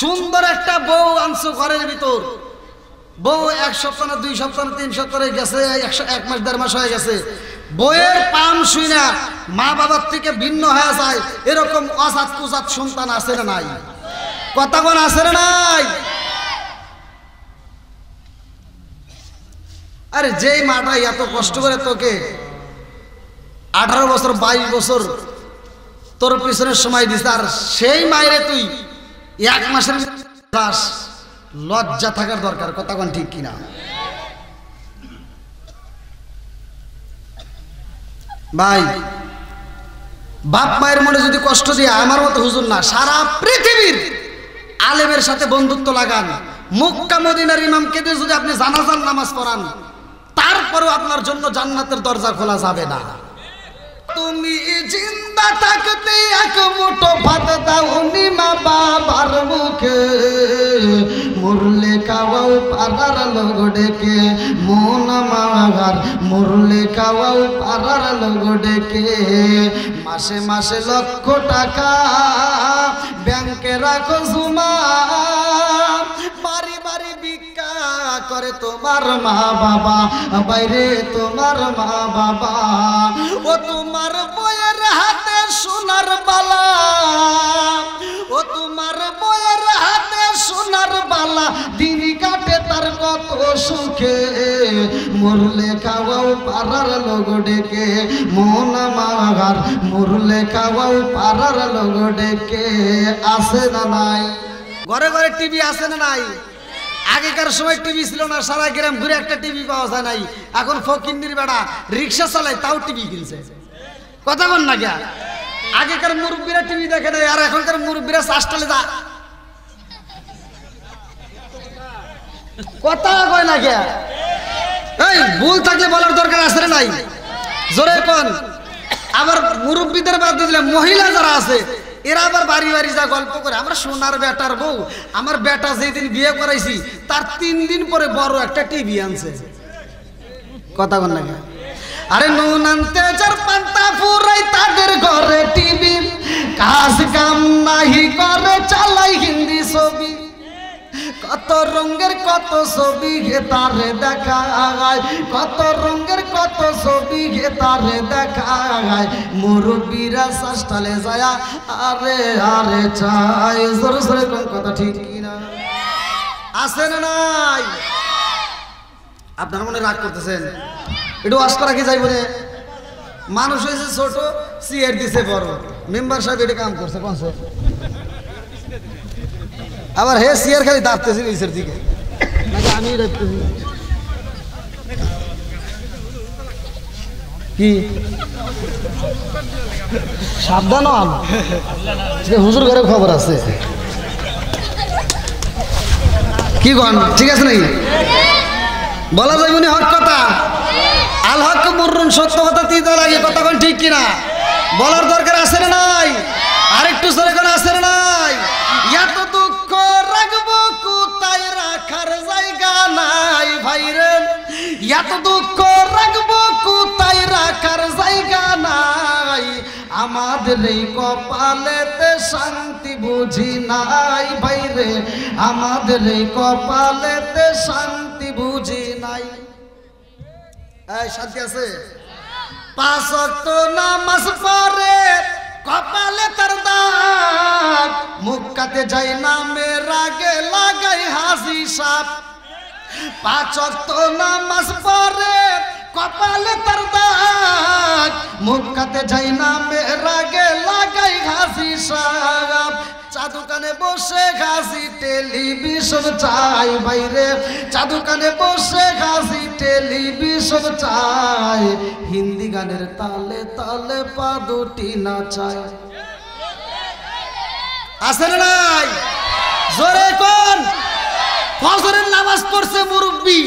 সুন্দর একটা বউ আনছো ঘরের ভিতর, বউ 1 সপ্তাহ না 2 সপ্তাহ না 3 সপ্তাহ গেছে, 1 মাস 1.5 মাস হয়ে গেছে, বউয়ের পাম শুইনা মা বাবার থেকে ভিন্ন হয়ে যায়, এরকম অজাত কুজাত সন্তান আছে না নাই? কথা কোন আছে না নাই? আরে যেই মাটা এত কষ্ট করে তোকে 18 বছর 22 বছর তোর পিছনের সময় দিস, আর সেই মায়েরে তুই 1 মাসের দাস, লজ্জা থাকার দরকার। কথা কোন ঠিক কিনা? ভাই বাপ মায়ের মনে যদি কষ্ট দিয়ে আমার মতো হুজুর না, সারা পৃথিবীর আলেমের সাথে বন্ধুত্ব লাগান, মক্কা মদিনার ইমামকে দিয়ে যদি আপনি জানাজার নামাজ পড়ান, তারপরেও আপনার জন্য জান্নাতের দরজা খোলা যাবে না। তুমি জিন্দা থাকতে এক মুঠো ভাত দাওনি মা বাবার মুখে, মুরলে খাওয়াও পাড়ার লোক ডেকে, মন মাগার মুরলে খাওয়াও পাড়ার লোক ডেকে, মাসে মাসে লক্ষ টাকা ব্যাংকে রাখো জমা, বাড়ি বাড়ি ভিক্ষা করে তোমার মা বাবা, বাইরে তোমার মা বাবা, ও তোমার বইয়ের হাতে সোনার বালা, ও তোমার বইয়ের হাতে সোনার বালা, দিন কাটে তার কত সুখে, মরলে খাওয়াও পাড়ার লোক ডেকে, মন মাগার মরলে খাওয়াও পাড়ার লোক ডেকে। আছে না নাই? ঘরে ঘরে টিভি আছে না নাই? আগেকার সময় টিভি ছিল না, সারা গ্রাম ঘুরে একটা টিভি পাওয়া যায় নাই। এখন ফকিন্দির বেড়া রিক্সা চালায় তাও টিভি কিনছে। কথা বল না গিয়া, আগেকার মুরব্বীরা টিভি দেখে নাই, আর এখনকার মুরব্বীরা চাষটালে যা কথা কয় না গিয়া। এই ভুল থাকলে বলার দরকার আছে না নাই? জোরে কোন। আবার মুরব্বীদের বাদ দিলে মহিলা যারা আছে এরা আবার বাড়ি বাড়ি যা গল্প করে, আমরা সোনার বেটার বউ, আমার বেটা যেদিন বিয়ে করাইছি তার 3 দিন পরে বড় একটা টিভি আনছে। কথা বল না। আরে নুন আনতে যার পান্তা ফুরাই তাদের ঘরে টিভি, কাজ কাম নাহি করে চালাই হিন্দি ছবি, কত রঙের কত ছবি তারে দেখায়, কত রঙের কত ছবি তারে দেখায়, মুরব্বীরা শাস্তালে যায় আরে আরে চাই। জোরে জোরে কোন কথা ঠিক কিনা? আছে না নাই? আপনার মনে রাগ করতেছেন, একটু ওয়াশ করা কি যাইব রে? মানুষ হয়েছে ছোট, চেয়ার দিছে বড়, মেম্বার সাহেব এটা কাম করছে কোন? আবার হে চেয়ার খালি দাঁড়তেছি নিচের দিকে, নাকি আমি রাখতেছি কি? সাবধান হুজুর ঘরে খবর আছে কি গন? ঠিক আছে নাকি? বলা যাইব নি হক কথা? আল হক মুররুন, সত্য কথা তিতা লাগে। কথা কোন ঠিক কিনা? বলার দরকার আছে না নাই? আরেকটু সরে কোন আছে না নাই? এত দুঃখ রাখবো কোথায়, রাখার জায়গা নাই ভাইরে, এত দুঃখ রাখবো কোথায়, রাখার জায়গা নাই, আমাদের এই কপালেতে শান্তি বুঝি নাই ভাইরে, আমাদের এই কপালেতে শান্তি বুঝি নাই। এই শান্তি আছে? 5 ওয়াক্ত নামাজ পড়ে কপালে তার দাগ, মুক্কাতে যাই নামে রাগে লাগাই হাসি সাপ, 5 ওয়াক্ত নামাজ পড়ে কপালে তার দাগ, মুক্কাতে যাই নামে রাগে লাগাই হাসি সাপ, চা দোকানে বসে ঘাসি টেলিভিশন চাই বাইরে, চা দোকানে বসে ঘাসি টেলিভিশন চাই, হিন্দি গানের তালে তালে পা দুটি নাচাই। আছে না নাই? জোরে কোন। ফজরের নামাজ পড়ছে মুরব্বী,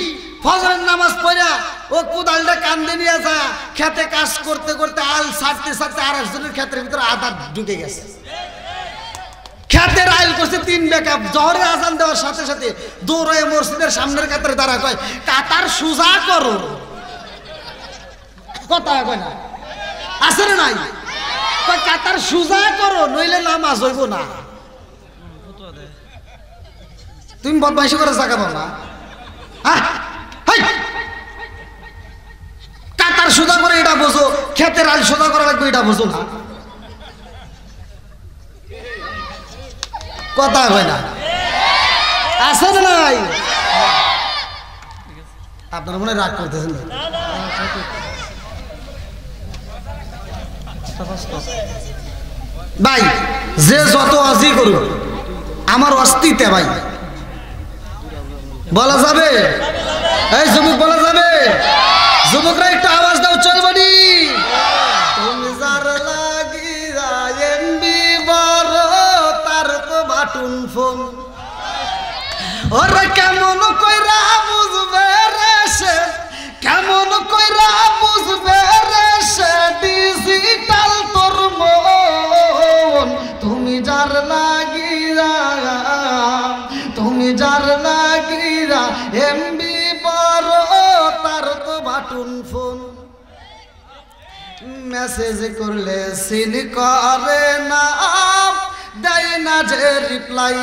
ফজরের নামাজ পড়া ও কোদালটা কান্দে নিয়ে যা খেতে কাজ করতে করতে আল ছাড়তে ছাড়তে আর একজনের ক্ষেতের ভিতরে আধা ঢুকে গেছে, খেতের আইল করছে 3 বেকআপ। জহরের আজান দেওয়ার সাথে সাথে দৌড়ায় মসজিদের সামনের কাতারে দাঁড়া কয় কাতার সুজা করো। কথা কয় না? আছে না নাই? কয় কাতার সুজা করো নইলে নামাজ হইব না। তুমি বদমাইশি করে জায়গা পাও না? কাতার সোজা করে এটা বোঝো, ক্ষেতের আল সোজা করা লাগবে এটা বোঝো না? কথা হয় না, আছে না নাই? আপনারা মনে রাগ করতেছেন ভাই? যে যত আজি করুক আমার অস্তিত্বে ভাই বলা যাবে? এই যুবক বলা যাবে? যুবকরা একটু আওয়াজ দাও, চলবনি? তুমি যার লাগিয়া এমবি বড় তার তো বাটুন ফোন, ওরে কেমন কইরা বুঝবে রে সে, কেমন কইরা বুঝবে রে সে ডিজিটাল তোর মন। তুমি যার লাগিয়া, তুমি যার লাগিয়া এমবি বড় তার তো বাটুন ফোন, মেসেজ করলে সিন করে না, দেয় না যে রিপ্লাই,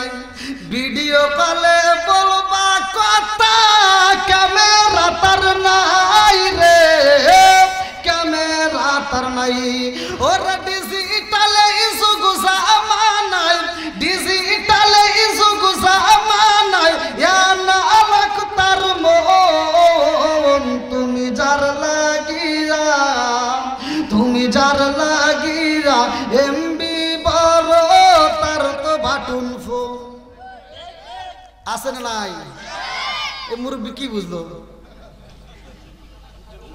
ভিডিও কলে বলবা কথা ক্যামেরা তার নাই রে, ক্যামেরা তার নাই। ওরা ডিজিটালে যুগ জামানায়, ডিজিটালে যুগ জামানায় না আলাক তার মন। তুমি যার লাগিয়া, তুমি যার লাগিয়া এমবি বড় তার তো বাটুন ফোন, আছে না নাই? এই মুরব্বী কি বুঝলো?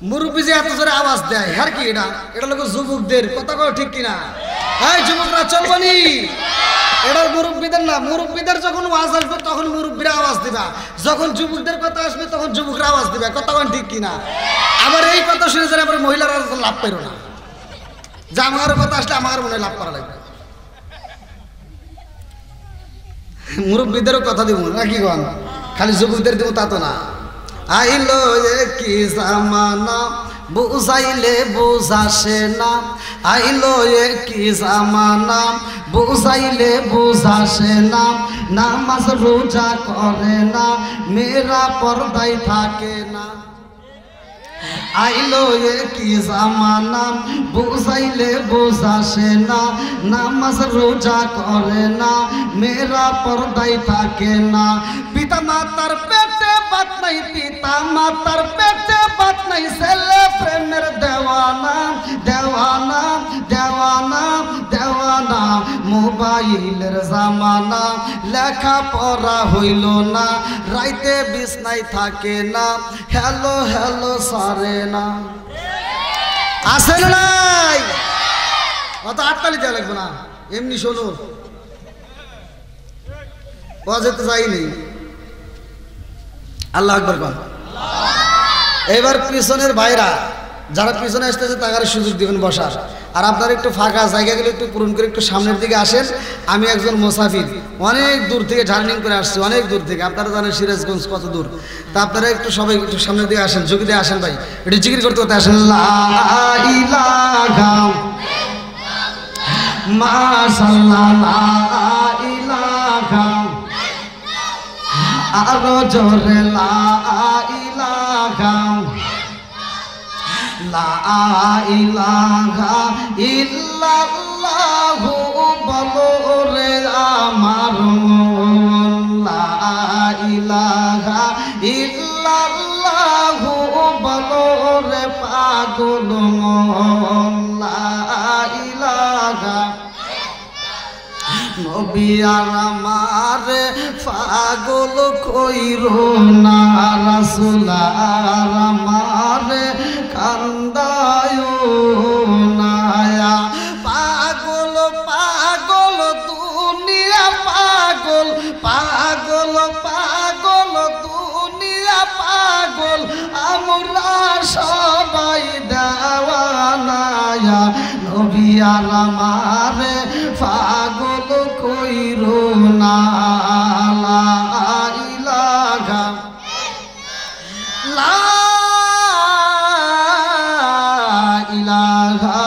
মুরব্বী যে এত জোরে আওয়াজ দেয় আর কি এটা? এটা লোক যুবকদের কথা কও, ঠিক কিনা? এই যুবকরা চলবনি? এটা মুরব্বীদের না, মুরব্বীদের যখন আওয়াজ আসবে তখন মুরব্বীরা আওয়াজ দিবা, যখন যুবকদের কথা আসবে তখন যুবকরা আওয়াজ দিবে, কথা কন ঠিক কিনা? আবার এই কথা শুনে যারা আবার মহিলারা লাভ পাইল না, যে আমার কথা আসলে আমার মনে লাভ করা লাগবে। মুরব্বীদেরও কথা দিব নাকি গন, খালি যুবকদের দিব তা তো না। আইলো কি জামানা বুঝাইলে বুঝাসে না, আইলো কি জামানা বুঝাইলে বুঝাসে না, নামাজ রোজা করে না, মেয়েরা পর্দায় থাকে না। আইলো কি জামানা বুঝাইলে বুঝাসে না, নামাজ রোজা করে না, মেয়েরা পর্দায় থাকে না। পিতা মাতার পেটে বাত নাই, পিতা মাতার পেটে বাত নাই, ছেলে প্রেমের দেওয়ানা, দেওয়ানা, দেওয়ানা, দেওয়ানা। মোবাইলের জামানা, লেখা পড়া হইল না, রাইতে বিছনায় থাকে না, হ্যালো হ্যালো সারে না। আছে না নাই? অত আটকালি দেওয়া লাগবে না, এমনি শোনো, যেতে যাইনি। আল্লাহ আকবার কর। এবার পিছনের ভাইরা যারা পিছনে আসতেছে তাদের সুযোগ দিবেন বসার, আর আপনারা একটু ফাঁকা জায়গাগুলো একটু পূরণ করে একটু সামনের দিকে আসেন। আমি একজন মুসাফির, অনেক দূর থেকে জার্নিং করে আসছি, অনেক দূর থেকে। আপনারা জানেন সিরাজগঞ্জ কত দূর, তা আপনারা একটু সবাই একটু সামনের দিকে আসেন, ঝুঁকি দিয়ে আসেন ভাই, একটু জিকির করতে করতে আসেন। লা ইলাহা মাশাআল্লাহ, লা ইলাহা, আরো জোরে লা ইলাহা, লা ইলাহা ইল্লাল্লাহু বলো রে আমার মন, লা ইলাহা ইল্লাল্লাহু বলো রে পাগল মন, লা ইলাহা। নবী আমার পাগল কইরো না, রাসূল আমার কান্দায় না, পাগল পাগল দুনিয়া পাগল, পাগল পাগল দুনিয়া পাগল, আমরা সবাই দেওয়ানা। নবী আমার পাগল কইরো না, লা ইলাহা, লা ইলাহা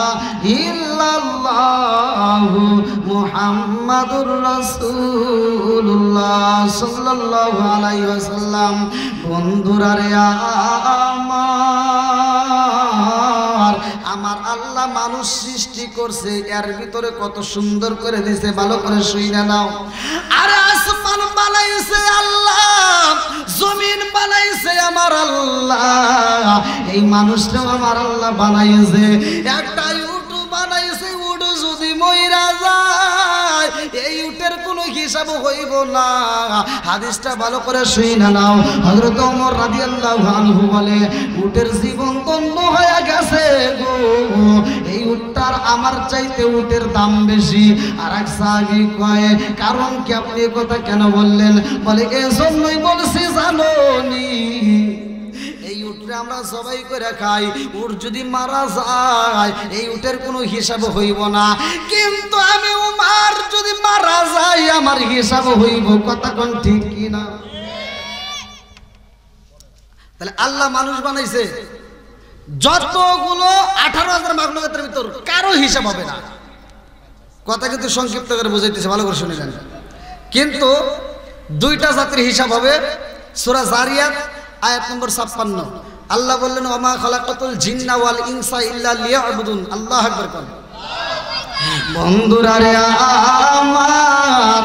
ইল্লাল্লাহু মুহাম্মাদুর রাসূলুল্লাহ। রাসূলুল্লাহ সাল্লাল্লাহু আলাইহি ওয়াসাল্লাম, বন্ধুরা রে আমার আল্লাহ মানুষ সৃষ্টি করছে, এর ভিতরে কত সুন্দর করে দিয়েছে, ভালো করে শুইনা নাও। আরে আসমান বানাইছে আল্লাহ, জমিন বানাইছে আমার আল্লাহ, এই মানুষটাও আমার আল্লাহ বানাইছে। একটা উট বানাইছে, উট যদি মইরা যায় এই উটের কোনো হিসাব হইব না। হাদিসটা ভালো করে শুইনা নাও। হযরত ওমর রাদিয়াল্লাহু আনহু বলে, উটের জীবন ধন্য হয়ে গেছে গো, এই উটটার আমার চাইতে উটের দাম বেশি। আর এক সাহাবী কয়, কারণ কি আপনি এই কথা কেন বললেন? বলে, এজন্যই বলছি জানোনি, এই উটরে আমরা সবাই করে খাই, উট যদি মারা যায় এই উটের কোনো হিসাব হইব না, কিন্তু আমি উমার যদি মারা যাই আমার হিসাব হইব। কথা কোন ঠিক কি না? তাহলে আল্লাহ মানুষ বানাইছে, যতগুলো 18,000 মাখলুকাতের ভিতর কারো হিসাব হবে না। কথা কিন্তু সংক্ষিপ্ত করে বুঝাইতেছে, ভালো করে শুনে নেন। কিন্তু দুইটা জাতির হিসাব হবে। সূরা জারিয়াত আয়াত নম্বর 56 আল্লাহ বললেন, ওমা খালাকাতুল জিন্না ওয়াল ইনসা ইল্লা লিয়াবুদুন। আল্লাহু আকবার কোন। বন্ধুরা রে আমার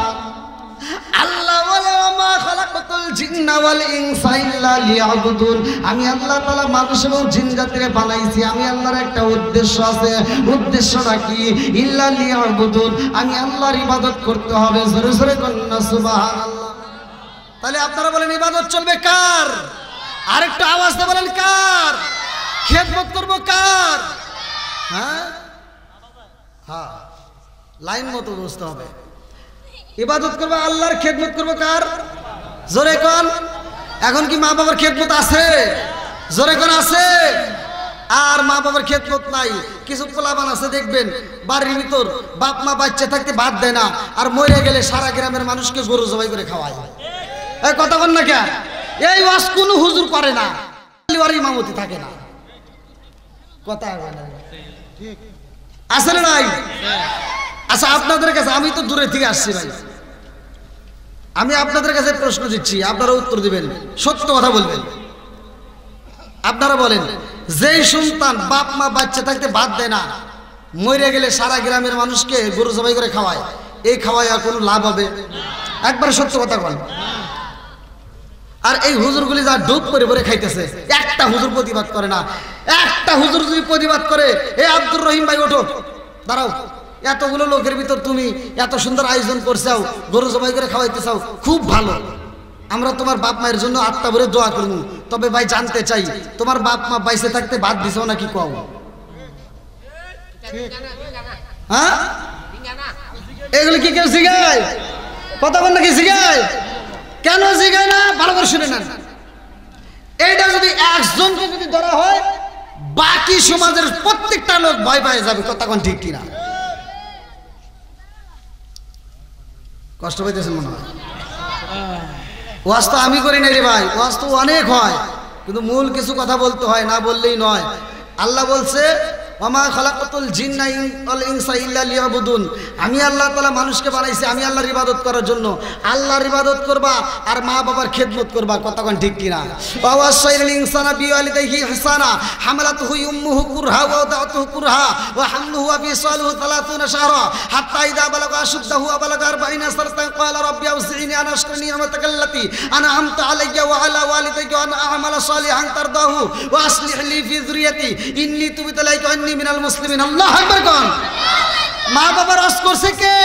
আল্লাহ বলে, ওমা খালাকাতুল জিন্না ওয়াল ইনসা ইল্লা লিয়াবুদুন, আমি আল্লাহ তাআলা মানুষ এবং জিন জাতিরে বানাইছি, আমি আল্লাহর একটা উদ্দেশ্য আছে। উদ্দেশ্যটা কি? ইল্লা লিয়াবুদুন, আমি আল্লাহর ইবাদত করতে হবে। জোরে জোরে কন্না সুবহানাল্লাহ। তাহলে আপনারা বলেন ইবাদত চলবে কার? আরেকটা আওয়াজ দিয়ে বলেন কার? খেদমত করব কার? হ্যাঁ হ্যাঁ, লাইন মতো বুঝতে হবে। ইবাদত করবো আল্লাহর, খেদমত করবো কার? জোরে কোন। এখন কি মা বাবার খেদমত আছে? জোরে কোন আছে? আর মা বাবার খেদমত নাই। কিছু পোলাপান আছে দেখবেন বাড়ির ভিতর বাপ মা বাচ্চা থাকতে ভাত দেয় না, আর মরে গেলে সারা গ্রামের মানুষকে গরু জবাই করে খাওয়ায়। এই কথা বল না কে? এই ওয়াজ কোন হুজুর করে না, ইমামতি থাকে না। কথা আছে না নাই? আচ্ছা, আপনাদের কাছে, আমি তো দূরে থেকে আসছি ভাই, আমি আপনাদের কাছে প্রশ্ন দিচ্ছি, আপনারা উত্তর দিবেন, সত্য কথা বলবেন। আপনারা বলেন, যেই সন্তান বাপ মা বাচ্চা থাকতে ভাত দেয় না, মরে গেলে সারা গ্রামের মানুষকে গরু জবাই করে খাওয়ায়, এই খাওয়ায় আর কোনো লাভ হবে? একবার সত্য কথা বল। আর এই হুজুরগুলি যা ডুব করে ভরে খাইতেছে, একটা হুজুর প্রতিবাদ করে না। একটা হুজুর যদি প্রতিবাদ করে, এ আব্দুর রহিম ভাই ওঠো, দাঁড়াও, এতগুলো লোকের ভিতর তুমি এত সুন্দর আয়োজন করছাও, গরু জবাই করে খাওয়াইতে চাও, খুব ভালো, আমরা তোমার বাপ মায়ের জন্য আত্মা ভরে দোয়া করবো। তবে ভাই জানতে চাই, তোমার বাপ মা বাইসে থাকতে ভাত দিছো নাকি কও? হ্যাঁ, এগুলো কি কেউ শিখায়? কথা বল নাকি শিখায়? কেন শিখায় না? ভালো করে শুনে নেন। এইটা যদি একজনকে যদি ধরা হয়, বাকি সমাজের প্রত্যেকটা লোক ভয় পায় যাবে। কথা কোন ঠিক কিনা? কষ্ট পাইতেছেন মনে হয়? ওয়াজ তো আমি করি না রে ভাই, ওয়াজ তো অনেক হয়, কিন্তু মূল কিছু কথা বলতে হয়, না বললেই নয়। আল্লাহ বলছে, ওমা খালাকাতুল জিন্না ওয়াল ইনসা ইল্লা লিয়াবুদুন, আমি আল্লাহ তাআলা মানুষকে বানাইছি আমি আল্লাহর ইবাদত করার জন্য। আল্লাহর ইবাদত করবা আর মা বাবার খেদমত করবা। কথা কোন ঠিক কিনা? ওয়াসাইল ইনসানা বিওয়ালিদাইহি ইহসানা হামালাতুহু উম্মুহু কুরহা ওয়া ওয়াদাতুহু কুরহা ওয়া হামলুহু ওয়া ফিসালুহু 30 শাহরা হাত্তা ইযা বালাগা আশুদ্দাহু ওয়া বালাগা 40 সানাতান ক্বালা রাব্বি আউযি'নি আন আশকুরা নি'মাতাকা আল্লাতী আন'আমতা আলাইয়া ওয়া আলা ওয়ালিদাইয়া ওয়া আন আ'মালা সালিহান তারদাহু ওয়া আসলিহ লি ফি যুররিয়াতি ইন্নী তুবতু ইলাইকা মিনাল মুসলিমিন। আল্লাহু আকবার কোন। মা বাবা রস করছে কে?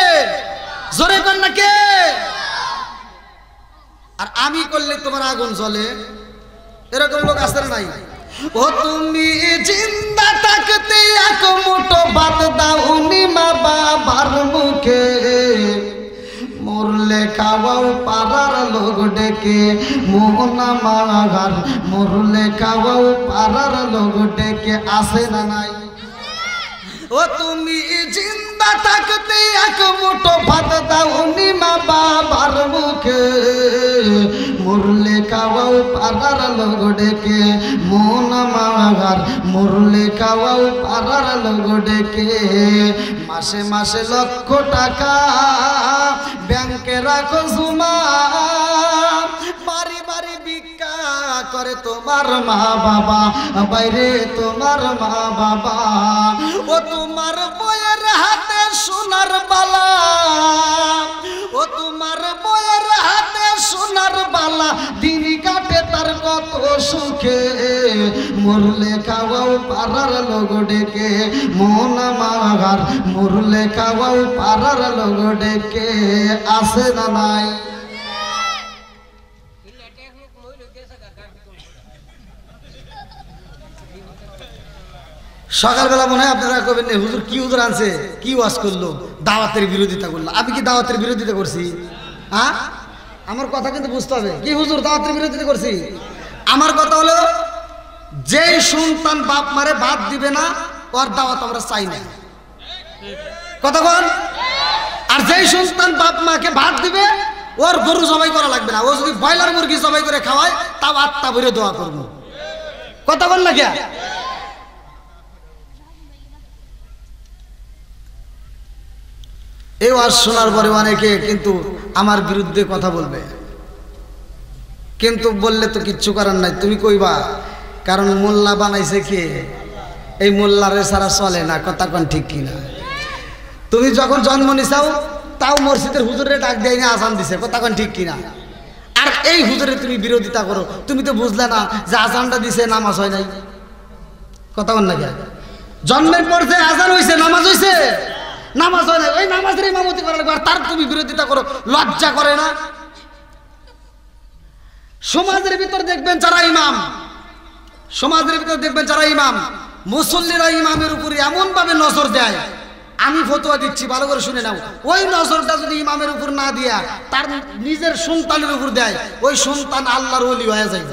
জোরে কোন না কে? আর আমি করলে তোমার আগুন জ্বলে, এরকম লোক আছে না নাই? ও তুমি জিন্দা থাকতে এক মুঠো ভাত দাওনি মা বাবার মুখে, মরলে খাওয়াও পাড়ার লোক ডেকে, মোহনা মাগার মরলে খাওয়াও পাড়ার লোক ডেকে, আসে না নাই? ও তুমি জিন্দা থাকতে এক মুঠো ভাত দাওনি মা বাবার মুখে, মরলে খাওয়াও পাড়ার লোক ডেকে, মন মাগার মরলে খাওয়াও পাড়ার লোক ডেকে, মাসে মাসে লক্ষ টাকা ব্যাংকে রাখো জমা, বাড়ি বাড়ি ভিক্ষা করে তোমার মা বাবা, বাইরে তোমার মা বাবা। ও তোমার বইয়ের হাতে সোনার বালা, ও তোমার বইয়ের হাতে সোনার বালা, দিন কাটে তার কত সুখে, মরলে খাওয়াও পাড়ার লোক ডেকে, মন মাগার মরলে খাওয়াও পাড়ার লোক ডেকে, আসে না নাই? সকালবেলা মনে হয় আপনারা কবেন হুজুর কি হুজুর আনছে, কি ওয়াজ করলো, দাওয়াতের বিরোধিতা করলো। আমি কি দাওয়াতের বিরোধিতা করছি? হ্যাঁ, আমার কথা কিন্তু বুঝতে হবে। কি হুজুর দাওয়াতের বিরোধিতা করছি? আমার কথা হলো যেই সন্তান বাপ মারে ভাত দিবে না ওর দাওয়াত আমরা চাই না, কথা বল। আর যেই সন্তান বাপ মাকে ভাত দিবে ওর গরু জবাই করা লাগবে না, ও যদি ব্রয়লার মুরগি জবাই করে খাওয়ায় তাও আত্মা ভরে দোয়া করবো, কথা বল না কে? এই ওয়াজ শোনার পরে অনেকে কিন্তু আমার বিরুদ্ধে কথা বলবে, কিন্তু বললে তো কিচ্ছু করার নাই, তুমি কইবা, কারণ মোল্লা বানাইছে কে? এই মোল্লারে সারা চলে না, কথা কোন ঠিক কিনা? তুমি যখন জন্ম নিছাও তাও মসজিদের হুজুরে ডাক দেয় না, আজান দিছে, কথা কোন ঠিক কিনা? আর এই হুজুরে তুমি বিরোধিতা করো, তুমি তো বুঝলে না যে আজানটা দিছে নামাজ হয় নাই, কথা কোন না কে? জন্মের পর যে আজান হইছে নামাজ হইছে, নামাজ হয় না, ওই নামাজের ইমামতি করা লাগবে, আর তার তুমি বিরোধিতা করো, লজ্জা করে না? সমাজের ভিতর দেখবেন যারা ইমাম, সমাজের ভিতর দেখবেন যারা ইমাম, মুসল্লিরা ইমামের উপর এমন ভাবে নজর দেয়, আমি ফতোয়া দিচ্ছি ভালো করে শুনে নাও, ওই নজরটা যদি ইমামের উপর না দিয়া তার নিজের সন্তানের উপর দেয়, ওই সন্তান আল্লাহর ওলি হয়ে যায়,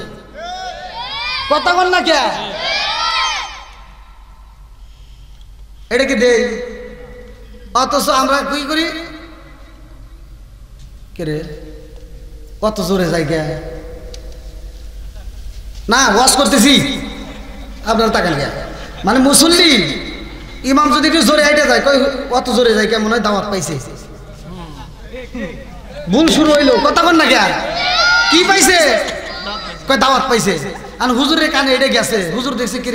কথা বল না কে? এটা কি দেই? অথচ আমরা কি করি, কে রে কত জোরে যাই কে না ওয়াজ করতেছি, আপনার তাকান কে? মানে মুসল্লি ইমাম যদি একটু জোরে হাইটে যায়, কই অত জোরে যায় কেমন হয় দাওয়াত পাইছে, ভুল শুরু হইলো, কথা বল না কে? কি পাইছে? কই দাওয়াত পাইছে। আর হুজুরের কানে এটা গেছে, হুজুর দেখছে কি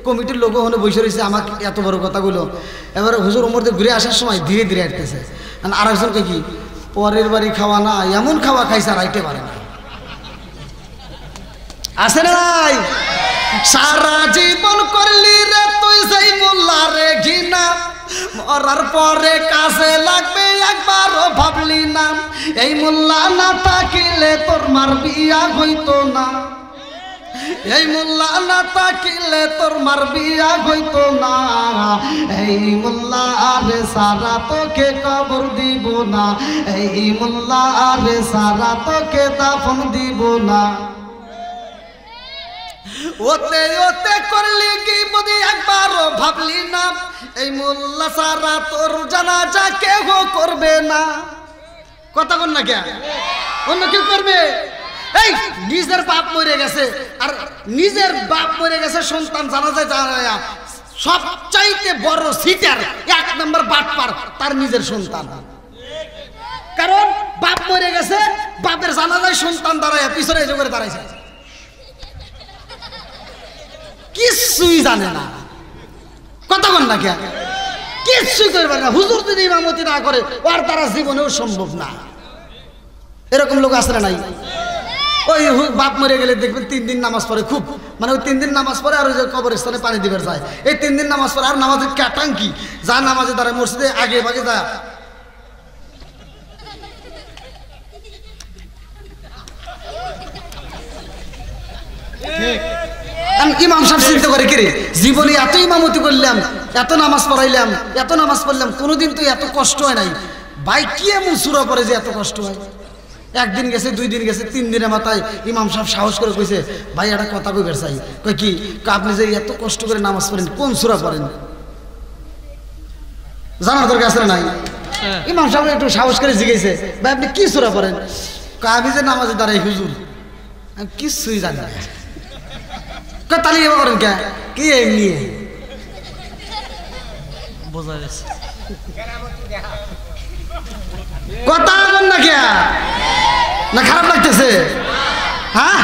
কমিটির লোক ওখানে বসে রয়েছে, আমাকে এত বড় কথাগুলো, এবারে হুজুর ওমর দিয়ে ঘুরে আসার সময় ধীরে ধীরে হাঁটতেছে, আর একজনকে কি পরের বাড়ি খাওয়া না, এমন খাওয়া খাইছে আর হাইটে পারে না, আছে না নাই? সারা জীবন করলি রে তুই সেই মোল্লা রে ঘিনা, মরার পরে কাছে লাগবে একবারও ভাবলি না, এই মোল্লা না থাকিলে তোর মার বিয়া হইতো না, এই মোল্লা না থাকিলে তোর মার বিয়া হইতো না, এই মোল্লা রে সারা তোকে কবর দিব না, এই মোল্লা রে সারা তোকে দাফন দিব না। ওতে ওতে করলি কি বুঝি একবারও ভাবলি না, এই মোল্লা সারা তোর জানাজা কেউ করবে না, কথা বল না কে? অন্য কেউ করবে? এই নিজের বাপ মরে গেছে, আর নিজের বাপ মরে গেছে সন্তান জানাজায় জানায়া সবচাইতে বড় সিটার এক নম্বর বাটপার তার নিজের সন্তান, কারণ বাপ মরে গেছে, বাপের জানাজায় সন্তান দাঁড়ায় পিছনে এসে করে দাঁড়াইছে, কিছুই জানে না, কথা বল না কে? কিছুই করবে না, হুজুর যদি ইমামতি না করে ওর দ্বারা জীবনেও সম্ভব না। এরকম লোক আসলে নাই? ওই বাপ মরে গেলে দেখবেন 3 দিন নামাজ পড়ে, খুব মানে ওই 3 দিন নামাজ পড়ে, আর ওই যে কবরস্থানে পানি দিবার যায়, এই 3 দিন নামাজ পড়ে, আর নামাজের ক্যাটাঙ্কি যা নামাজে দাঁড়ায় মসজিদে আগে ভাগে যা, ইমাম সাহেব চিন্তা করে কিরে জীবনে এত ইমামতি করলাম, এত নামাজ পড়াইলাম, এত নামাজ পড়লাম, কোনোদিন তো এত কষ্ট হয় নাই, ভাই কি এমন সূরা পড়ে যে এত কষ্ট হয়? একদিন গেছে, 2 দিন গেছে, 3 দিনের মাথায় ইমাম সাহেব সাহস করে কইছে, ভাই একটা কথা কইবার চাই। কই কি? আপনি যে এত কষ্ট করে নামাজ পড়েন কোন সূরা পড়েন? জানার দরকার আছে না নাই? ইমাম সাহেব একটু সাহস করে জিজ্ঞেসে, ভাই আপনি কি সূরা পড়েন? আমি যে নামাজে দাঁড়াই হুজুর আমি কিছুই জানি না। তাহলে এবার করেন কে? কি এমনি বোঝা গেছে কথা বল না কে না খারাপ লাগতেছে? হ্যাঁ,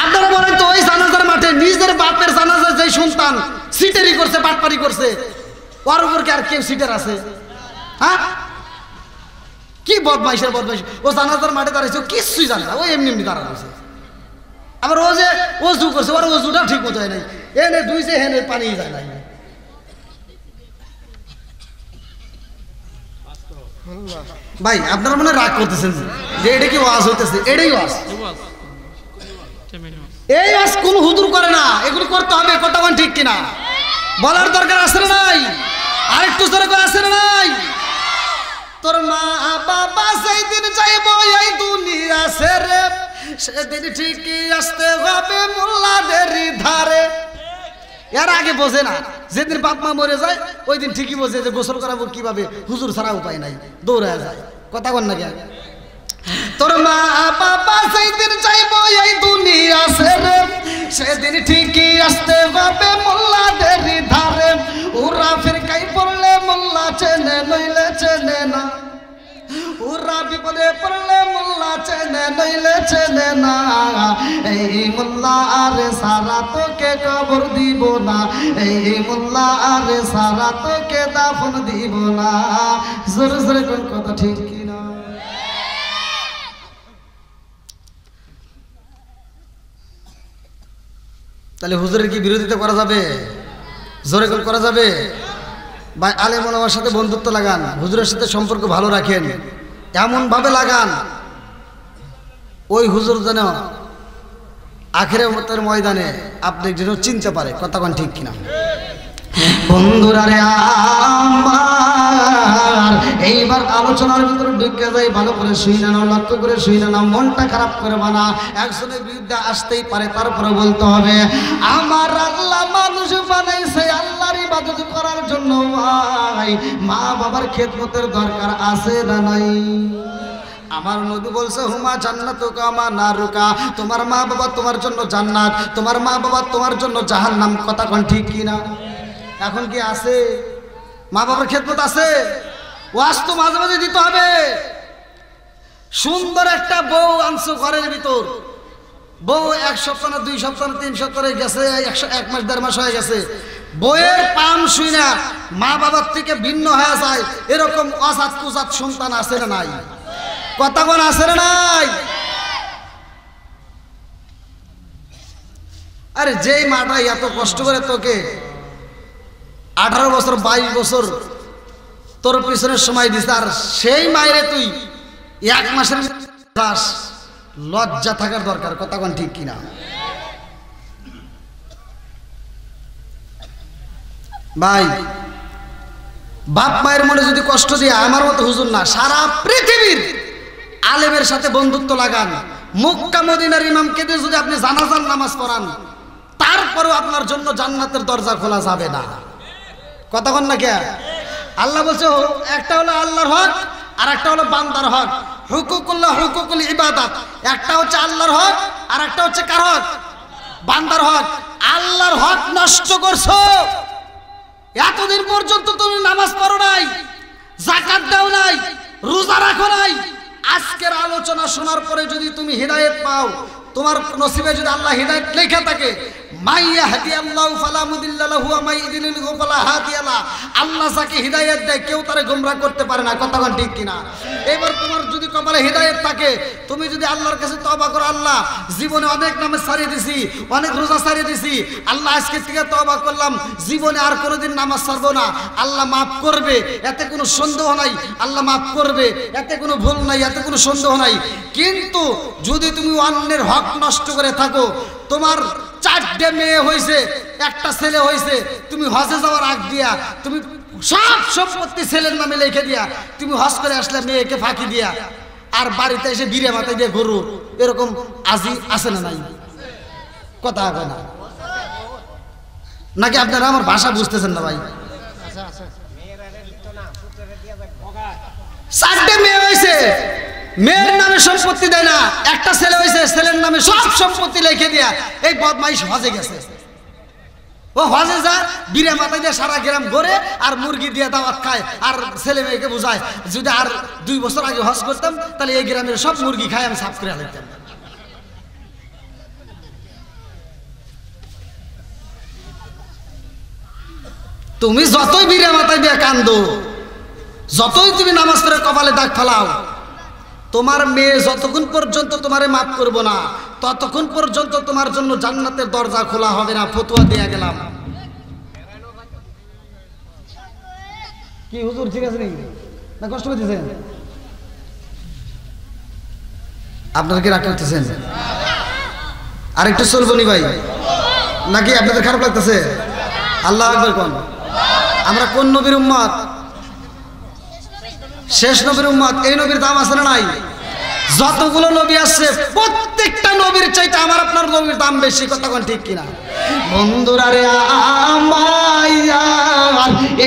আপনারা বলেন তো ওই জানাজার মাঠে নিজের বাপের জানাজা যে সন্তান সিটারি করছে, পাটপারি করছে, ওর উপর কি আর কেউ সিটার আছে? হ্যাঁ, কি বদমাইশের বদমাইশ। ও জানাজার মাঠে দাঁড়াইছে, কিছুই জানে না, ও এমনি এমনি দাঁড়াইছে। আবার ও যে অজু করছে, ওর অজুটাও ঠিক মতো হয় নাই, এনে ধুইছে হেনে পানি যায় নাই। ভাই আপনারা মনে রাগ করতেছেন যে এটা কি ওয়াজ হইতেছে? এটাই ওয়াজ। এই ওয়াজ কোন হুজুর করে না, এগুলো করতে হবে। কথা বল ঠিক কিনা? বলার দরকার আছে না নাই? আরেকটু জোরে করে আছে না নাই? তোর মা বাবা সেই দিন যাইবো এই দুনিয়া ছেড়ে, সেদিন ঠিকই আসতে হবে মোল্লাদের ধারে। এর আগে বোঝে না, যেদিন বাপ মা মরে যায় ওই দিন ঠিকই বোঝে যে গোসল করাবো কিভাবে, হুজুর ছাড়া উপায় নাই, দৌড়ায় যায়। কথা বল না কেন? তোর মা বাবা সেই দিন যাইবো এই দুনিয়া ছেড়ে, সেদিন ঠিকই আসতে হবে মোল্লাদের ধারে। ওরা ফিরকাই পড়লে মোল্লা চেনে, নইলে চেনে না। ওরা বিপদে পড়লে মোল্লা চেনে, নইলে চেনে না। এই মোল্লা আরে সারা তোকে কবর দিব না, এই মোল্লা আরে সারা তোকে দাফন দিব না। জোরে জোরে কোন কথা ঠিক কিনা? তাহলে হুজুরের কি বিরোধিতা করা যাবে? জোরে কোন করা যাবে? ভাই আলেম ওলামার সাথে বন্ধুত্ব লাগান, হুজুরের সাথে সম্পর্ক ভালো রাখেন, এমন ভাবে লাগান ওই হুজুর যেন আখিরাতের ময়দানে আপনি যেন চিনতে পারে। কথা কোন ঠিক কিনা? বন্ধুরা রে আমার, এইবার আলোচনার ভিতরে ঢুকে যাই, ভালো করে শুই না, লক্ষ্য করে শুই না, মনটা খারাপ করবে না। একজনের বিরুদ্ধে আসতেই পারে, তারপরে বলতে হবে আমার আল্লাহ মানুষ বানাইছে আল্লাহর ইবাদত করার জন্য। ভাই মা বাবার খেদমতের দরকার আছে না নাই? আমার নবী বলছে হুমা জান্নাতুকা মা নারুকা, তোমার মা বাবা তোমার জন্য জান্নাত, তোমার মা বাবা তোমার জন্য জাহান্নাম। কথা কোন ঠিক কিনা? এখন কি আছে? মা বাবার খেদমত আছে? ওয়াজ তো মাঝে মাঝে দিতে হবে। সুন্দর একটা বউ আনছো ঘরের ভিতর, বউ 1 সপ্তাহ না 2 সপ্তাহ না 3 সপ্তাহ গেছে, 1 মাস 1.5 মাস হয়ে গেছে, বউয়ের পাম শুই না মা বাবার থেকে ভিন্ন হয়ে যায়, এরকম অজাত কুজাত সন্তান আছে না নাই? কথা কোন আছে না নাই? আরে যেই মাটা এত কষ্ট করে তোকে 18 বছর 22 বছর তোর পিছনের সময় দিস, আর সেই মায়েরে তুই 1 মাসের দাস, লজ্জা থাকার দরকার। কথা কোন ঠিক কিনা? ভাই বাপ মায়ের মনে যদি কষ্ট দিয়ে আমার মতো হুজুর না, সারা পৃথিবীর আলেমের সাথে বন্ধুত্ব লাগান, মক্কা মদিনার ইমামকে দিয়ে যদি আপনি জানাজার নামাজ পড়ান, তারপরেও আপনার জন্য জান্নাতের দরজা খোলা যাবে না। কথা কোন না কে? আল্লাহ বলছে একটা হলো আল্লাহর হক আর একটা হলো বান্দার হক। হুকুকুল্লাহ হুকুকুল ইবাদাত, একটা হচ্ছে আল্লাহর হক আর একটা হচ্ছে কার হক? বান্দার হক। আল্লাহর হক নষ্ট করছো, এতদিন পর্যন্ত তুমি নামাজ পড়ো নাই, যাকাত দাও নাই, রোজা রাখো নাই। আজকের আলোচনা শোনার পরে যদি তুমি হিদায়াত পাও, তোমার নসিবে যদি আল্লাহ হিদায়াত লেখা থাকে, মাইয়া হাদিয়াল্লাহু ফালা মুদিল্লা লাহু ওয়া মাই ইউদ্লিলহু ফালা হাদিয়া লা, আল্লাহ যাকে হিদায়াত দেয় কেউ তারে গোমরাহ করতে পারে না। কথা কোন ঠিক কিনা? এবার তোমার যদি কপালে হিদায়াত থাকে, তুমি যদি আল্লাহর কাছে তওবা করো, আল্লাহ জীবনে অনেক নামাজ ছাড়িয়ে দিছি, অনেক রোজা ছাড়িয়ে দিছি, আল্লাহ আজকে থেকে তওবা করলাম, জীবনে আর কোনোদিন নামাজ ছাড়বো না, আল্লাহ মাফ করবে, এতে কোনো সন্দেহ নাই। আল্লাহ মাফ করবে, এতে কোনো ভুল নাই, এতে কোনো সন্দেহ নাই। কিন্তু যদি তুমি অন্যের হক নষ্ট করে থাকো, তোমার 4টে মেয়ে হয়েছে, একটা ছেলে হয়েছে, তুমি হজে যাওয়ার আগ দিয়া তুমি সব সম্পত্তি ছেলের নামে লিখে দিয়া তুমি হজ করে আসলে মেয়েকে ফাঁকি দিয়া, আর বাড়িতে এসে বিড়ে মাথায় দিয়ে গরু, এরকম আজি আছে না নাই? কথা হবে না নাকি? আপনারা আমার ভাষা বুঝতেছেন না ভাই? 4টে মেয়ে হয়েছে, মেয়ের নামে সম্পত্তি দেয় না, একটা ছেলে হয়েছে, ছেলের নামে সব সম্পত্তি লিখে দিয়া এই বদমাইশ হজে গেছে। ও হজে যা বিরে মাথায় দিয়ে সারা গ্রাম ঘোরে আর মুরগি দিয়ে দাওয়াত খায় আর ছেলে মেয়েকে বোঝায় যদি আর 2 বছর আগে হজ করতাম তাহলে এই গ্রামের সব মুরগি খাই আমি সাফ করে আনতাম। তুমি যতই বিরে মাথায় দিয়ে কান্দো, যতই তুমি নামাজ পড়ে কপালে দাগ ফেলাও, তোমার মেয়ে যতক্ষণ পর্যন্ত তোমারে মাফ করবো না ততক্ষণ পর্যন্ত তোমার জন্য জান্নাতের দরজা খোলা হবে না। ফতোয়া দিয়ে গেলাম। কি হুজুর ঠিক আছে নাকি না কষ্ট করতেছেন? আপনারা কি রাগ করতেছেন? আরেকটু চলবো নি ভাই নাকি আপনাদের খারাপ লাগতেছে? আল্লাহ আকবার কোন। আমরা কোন নবীর উম্মত? শেষ নবীর উম্মত। এই নবীর দাম আছে না নাই? যতগুলো নবী আছে প্রত্যেকটা নবীর চাইতে আমার আপনার নবীর দাম বেশি। কথা কোন ঠিক কিনা বন্ধুরা রে?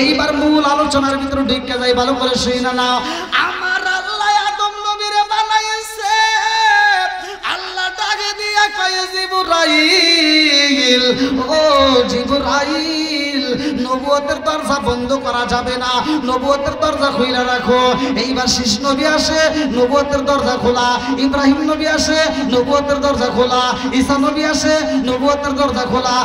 এইবার মূল আলোচনার ভিতরে ঢুকে যাই, ভালো করে শুনে নাও। আমার আল্লাহ আদম নবীরে বানাইছে, আল্লাহ ডাকে দিয়া কয় জিবরাইল, ও জিবরাইল নবুয়তের দরজা বন্ধ করা যাবে না, নবুয়তের দরজা খুলে রাখো। এইবার শীষ নবী আসে, নবুয়তের দরজা খোলা। ইব্রাহিম নবী আসে, নবুয়তের দরজা খোলা। ঈসা নবী আসে, নবুয়তের দরজা খোলা।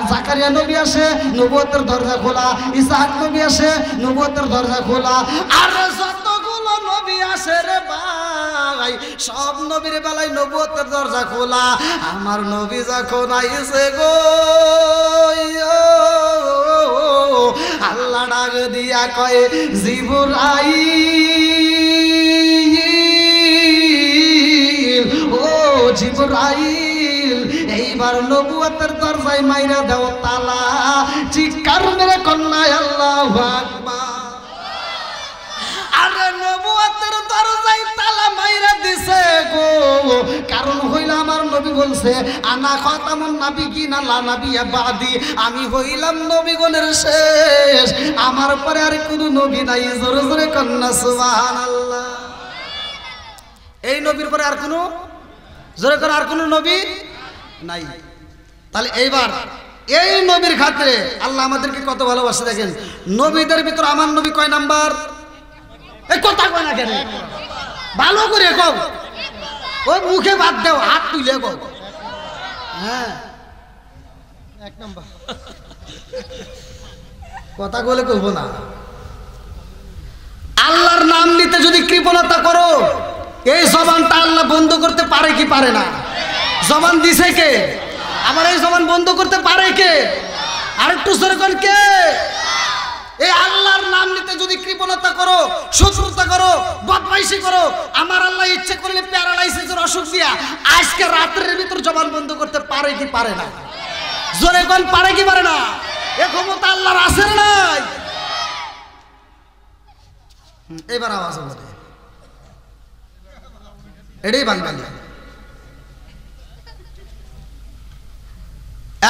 জাকারিয়া নবী আসে, নবুয়তের দরজা খোলা। ইসহাক নবী আসে, নবুয়তের দরজা খোলা। আর যতগুলো নবী আসে রে ভাই, সব নবীর বেলায় নবুয়তের দরজা খোলা। আমার নবী যখন আইছে গো, আল্লাহ ডাক দিয়া কয় জিবরাইল, ও জিবরাইল এইবার নবুয়তের দরজায় মাইরা দাও তালা। চিৎকার মেরে কন্যায় আল্লাহু আকবার। আরে নবুয়তের দরজায় তালা মাইরা দিছে গো, কারণ হইল আমার নবী বলছে আনা খাতামুন নাবিয়িন লা নাবিয়্যা বাদি, আমি হইলাম নবীগণের শেষ, আমার পরে আর কোনো নবী নাই। জোরে জোরে কন্যা সুবহানাল্লাহ। এই নবীর পরে আর কোনো, জোরে করে আর কোনো নবী নাই। তাহলে এইবার এই নবীর খাতিরে আল্লাহ আমাদেরকে কত ভালোবাসে দেখেন। নবীদের ভিতর আমার নবী কয় নাম্বার? এই কথা কয় না কেন? ভালো করে কও, ওই মুখে বাদ দাও, হাত তুলে কও। হ্যাঁ 1 নাম্বার কথা বলে কইব না। আল্লাহর নাম নিতে যদি কৃপণতা করো, এই জবানটা আল্লাহ বন্ধ করতে পারে কি পারে না? জবান দিছে কে? আবার এই জবান বন্ধ করতে পারে কে? আরেকটু জোরে কোন কে? এই আল্লাহর নাম নিতে যদি কৃপণতা করো, শত্রুতা করো, বদমাইশি করো, আমার আল্লাহ ইচ্ছে করলে প্যারালাইসিসের অসুখ দিয়া আজকে রাতের ভিতর জবান বন্ধ করতে পারে কি পারে না? জোরে কোন পারে কি পারে না? এ ক্ষমতা আল্লাহর আছে না নাই? এবার আওয়াজ হবে, এটাই বাঙালি।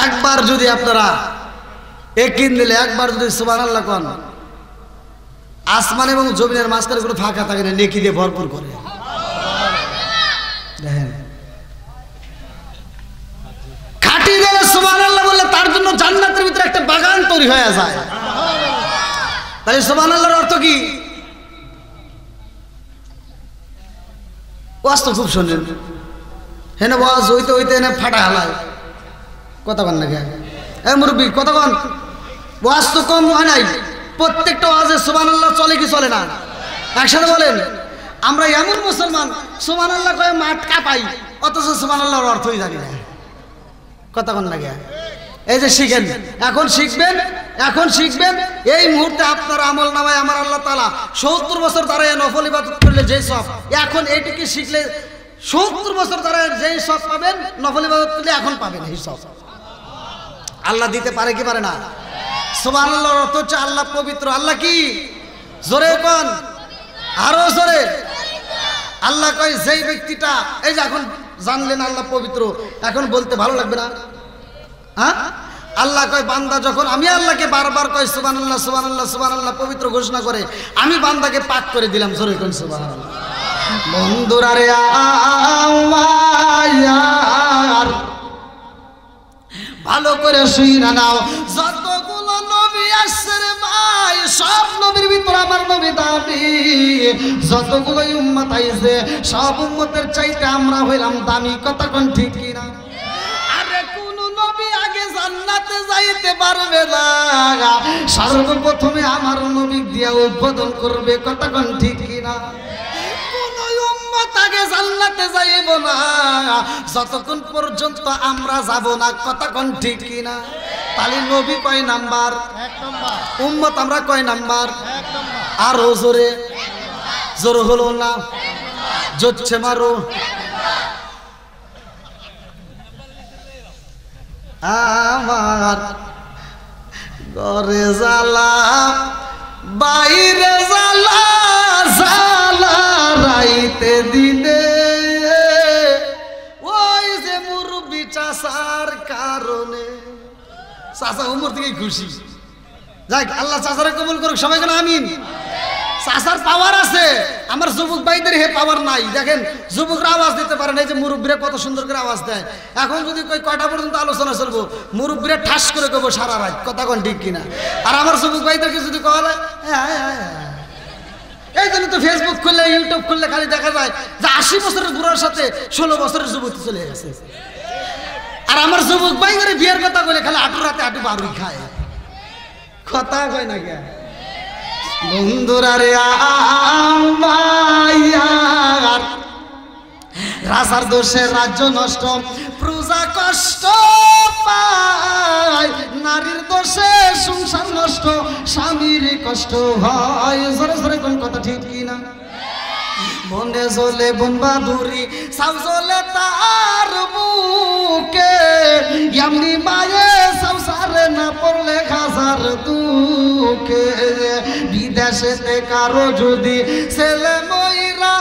একবার যদি আপনারা একিন দিলে, একবার যদি সুবহানাল্লাহ কোন, আসমান এবং জমিনের মাঝখানে কোনো ফাঁকা থাকে না, নেকি দিয়ে ভরপুর করে। দেখেন খাটি দিলে সুবহানাল্লাহ বললে তার জন্য জান্নাতের ভিতরে একটা বাগান তৈরি হয়ে যায়। তাহলে সুবহানাল্লাহর অর্থ কি? ওয়াজ তো খুব শোনেন, হেন ওয়াজ হইতে হইতে এনে ফাটা হালায়। কথা বল না কে? এই মুরব্বী কথা বল। ওয়াজ তো কম হয় নাই, প্রত্যেকটা ওয়াজে সুবহানাল্লাহ চলে কি চলে না? একসাথে বলেন। আমরা এমন মুসলমান সুবহানাল্লাহ কয়ে মাঠ কাঁপাই, অথচ সুবহানাল্লাহর অর্থই জানি না। কথা বল না কে? এই যে শিখেন, এখন শিখবেন, এখন শিখবেন। এই মুহূর্তে আপনার আমল নামায় আমার আল্লাহ তাআলা 70 বছর দাঁড়ায় নফল ইবাদত করলে যেই সব, এখন এইটিকে শিখলে 70 বছর দাঁড়ায় যেই সব পাবেন, নফল ইবাদত করলে এখন পাবেন এই সব। আল্লাহ দিতে পারে কি পারে না? সুবহানাল্লাহর অর্থ হচ্ছে আল্লাহ পবিত্র। আল্লাহ কি? জোরে কোন, আরো জোরে। আল্লাহ কয় যেই ব্যক্তিটা, এই যে এখন জানলেন আল্লাহ পবিত্র, এখন বলতে ভালো লাগবে না? হ্যাঁ, আল্লাহ কয় বান্দা যখন আমি আল্লাহকে বারবার কয় সুবহানাল্লাহ সুবহানাল্লাহ সুবহানাল্লাহ পবিত্র ঘোষণা করে, আমি বান্দাকে পাক করে দিলাম। জোরে কোন সুবহানাল্লাহ। বন্ধুরা রে আমার ভালো করে শুই না নাও। সব নবীর ভিতর আমার নবী দামি। যতগুলো উম্মত আইছে সব উম্মতের চাইতে আমরা হইলাম দামি। কথা কোন ঠিক কিনা? আরে কোন নবী আগে জান্নাতে যাইতে পারবে না, সর্বপ্রথমে আমার নবী দিয়া উদ্বোধন করবে। কথা কোন ঠিক কিনা? তাকে জান্নাতে যাইব না যতক্ষণ পর্যন্ত আমরা যাব না। কথা কোন ঠিক কিনা? তাহলে নবী কয় নাম্বার? এক নাম্বার। উম্মত আমরা কয় নাম্বার? এক নাম্বার। আরো জোরে, জোর হলো না, জোরছে মারো। আমার ঘরে জ্বালা বাইরে জ্বালা, জ্বালা রাইতে দিনে, ওই যে মুরব্বি চাচার কারণে। চাচা উমর থেকে খুশি। যাক, আল্লাহ চাচারে কবুল করুক। সবাই কেন আমিন। চাচার পাওয়ার আছে, আমার যুবক ভাইদের হে পাওয়ার নাই। দেখেন যুবকরা আওয়াজ দিতে পারে না, এই যে মুরব্বীরা কত সুন্দর করে আওয়াজ দেয়। এখন যদি কয়টা পর্যন্ত আলোচনা চলবো, মুরব্বীরা ঠাস করে কইবো সারা রাত। কথা কোন ঠিক কিনা? আর আমার যুবক ভাইদেরকে যদি কওয়া হয়, এই জন্য তো ফেসবুক খুললে ইউটিউব খুললে খালি দেখা যায় যে 80 বছরের বুড়ার সাথে 16 বছরের যুবতী চলে গেছে। আর আমার যুবক ভাই করে বিয়ের কথা বলে খালি আটু রাতে আটু বারুই খায়। কথা কয় না কে বন্ধুরা রে? আমার রাজার দোষে রাজ্য নষ্ট, প্রজা কষ্ট পায়। নারীর দোষে সংসার নষ্ট, স্বামীর কষ্ট হয়। জোরে জোরে কোন কথা ঠিক কিনা? মনে জ্বলে বনবাদুরি, সাউ জ্বলে তার বুকে, এমনি মায়ে সংসারে না পড়লে হাজার দুঃখে। বিদেশেতে কারো যদি ছেলে মইরা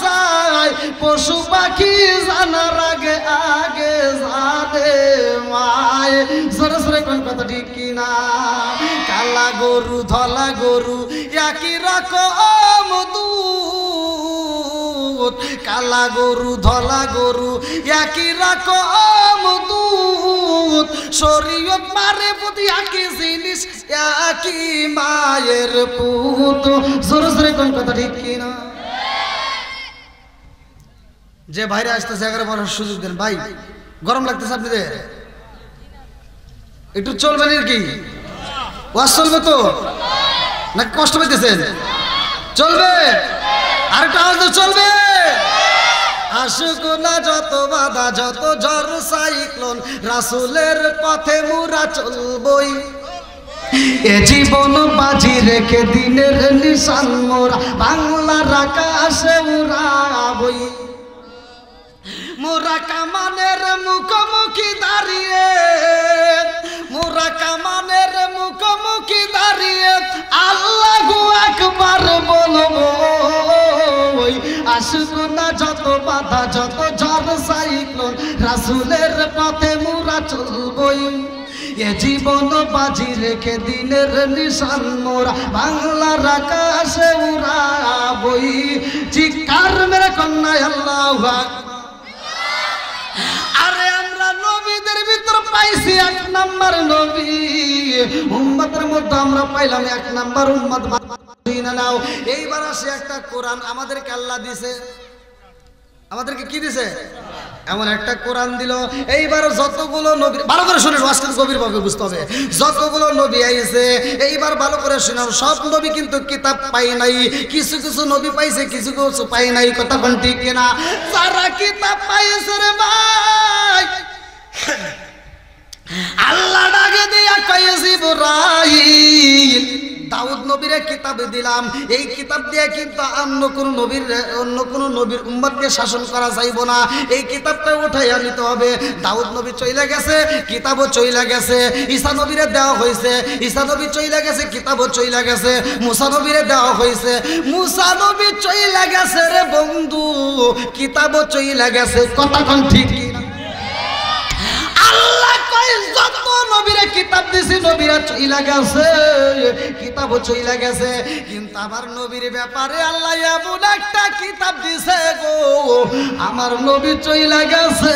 যায়, পশু পাখি জানার আগে আগে জানে মায়। জোরে জোরে কোন কথা ঠিক কিনা? কালা গরু ধলা গরু একই রকম দুধ, কালা গরু ধলা গরু একই রকম দুধ। শরীয়ত মারে প্রতি একই জিনিস, একই মায়ের পুত। জোরে জোরে কোন কথা ঠিক কিনা? যে বাইরে আসতেছে 11 বছর সুযোগ দেন। ভাই গরম লাগতেছে আপনাদের? একটু চলবেন কি? ওয়াজ চলবে তো নাকি কষ্ট পাইতেছেন? চলবে? আরেকটা আওয়াজ চলবে? আসুক না যত বাধা, যত ঝড় সাইক্লোন, রাসূলের পথে মুরা চলবই। এ জীবন বাজি রেখে দিনের নিশান মোরা বাংলার আকাশে উড়াবই। মোরা কামানের মুখোমুখি দাঁড়িয়ে, মোরা কামানের মুখোমুখি দাঁড়িয়ে আল্লাহু আকবার বলবো। আসুক না যত বাধা, যত ঝড় সাইক্লোন, রাসূলের পথে মোরা চলবই। এ জীবন বাজি রেখে দিনের নিশান মোরা বাংলার আকাশে উড়াবই। চিৎকার মেরে কন্যা আল্লাহু আকবার। আরে আমরা নবীদের ভিতর পাইছি 1 নাম্বার নবী, উম্মতের মধ্যে আমরা পাইলাম 1 নাম্বার উম্মত। নাও এইবার আসে একটা কোরআন আমাদেরকে আল্লাহ দিছে। আমাদেরকে কি দিছে? এমন একটা কোরআন দিল। এইবার যতগুলো নবী, ভালো করে শুনে ওয়াজটা গভীরভাবে বুঝতে হবে। যতগুলো নবী আইছে এইবার ভালো করে শুনুন। সব নবী কিন্তু কিতাব পাই নাই, কিছু কিছু নবী পাইছে, কিছু কিছু পাই নাই। কথা কোন ঠিক কিনা? যারা কিতাব পাইছে রে ভাই, আল্লাহ ডাকে দিয়া কয় জিবরাইল, দাউদ নবীরে কিতাব দিলাম, এই কিতাব দিয়ে কিন্তু অন্য কোন নবীর উম্মতকে শাসন করা যাইব না। এই কিতাবটা উঠাইয়া নিতে হবে। দাউদ নবী চইলা গেছে, কিতাবও চইলা গেছে। ঈসা নবীরে দেওয়া হয়েছে, ঈসা নবী চইলা গেছে, কিতাবও চইলা গেছে। মুসা নবীরে দেওয়া হয়েছে, মুসা নবী চইলা গেছে রে বন্ধু, কিতাবও চইলা গেছে। কথা কোন ঠিক? আল্লাহ কয় যত নবীরে কিতাব দিছি, নবীরা চইলা গেছে, কিতাবও চইলা গেছে, কিন্তু আমার নবীর ব্যাপারে আল্লাহ এমন একটা কিতাব দিছে গো, আমার নবী চইলা গেছে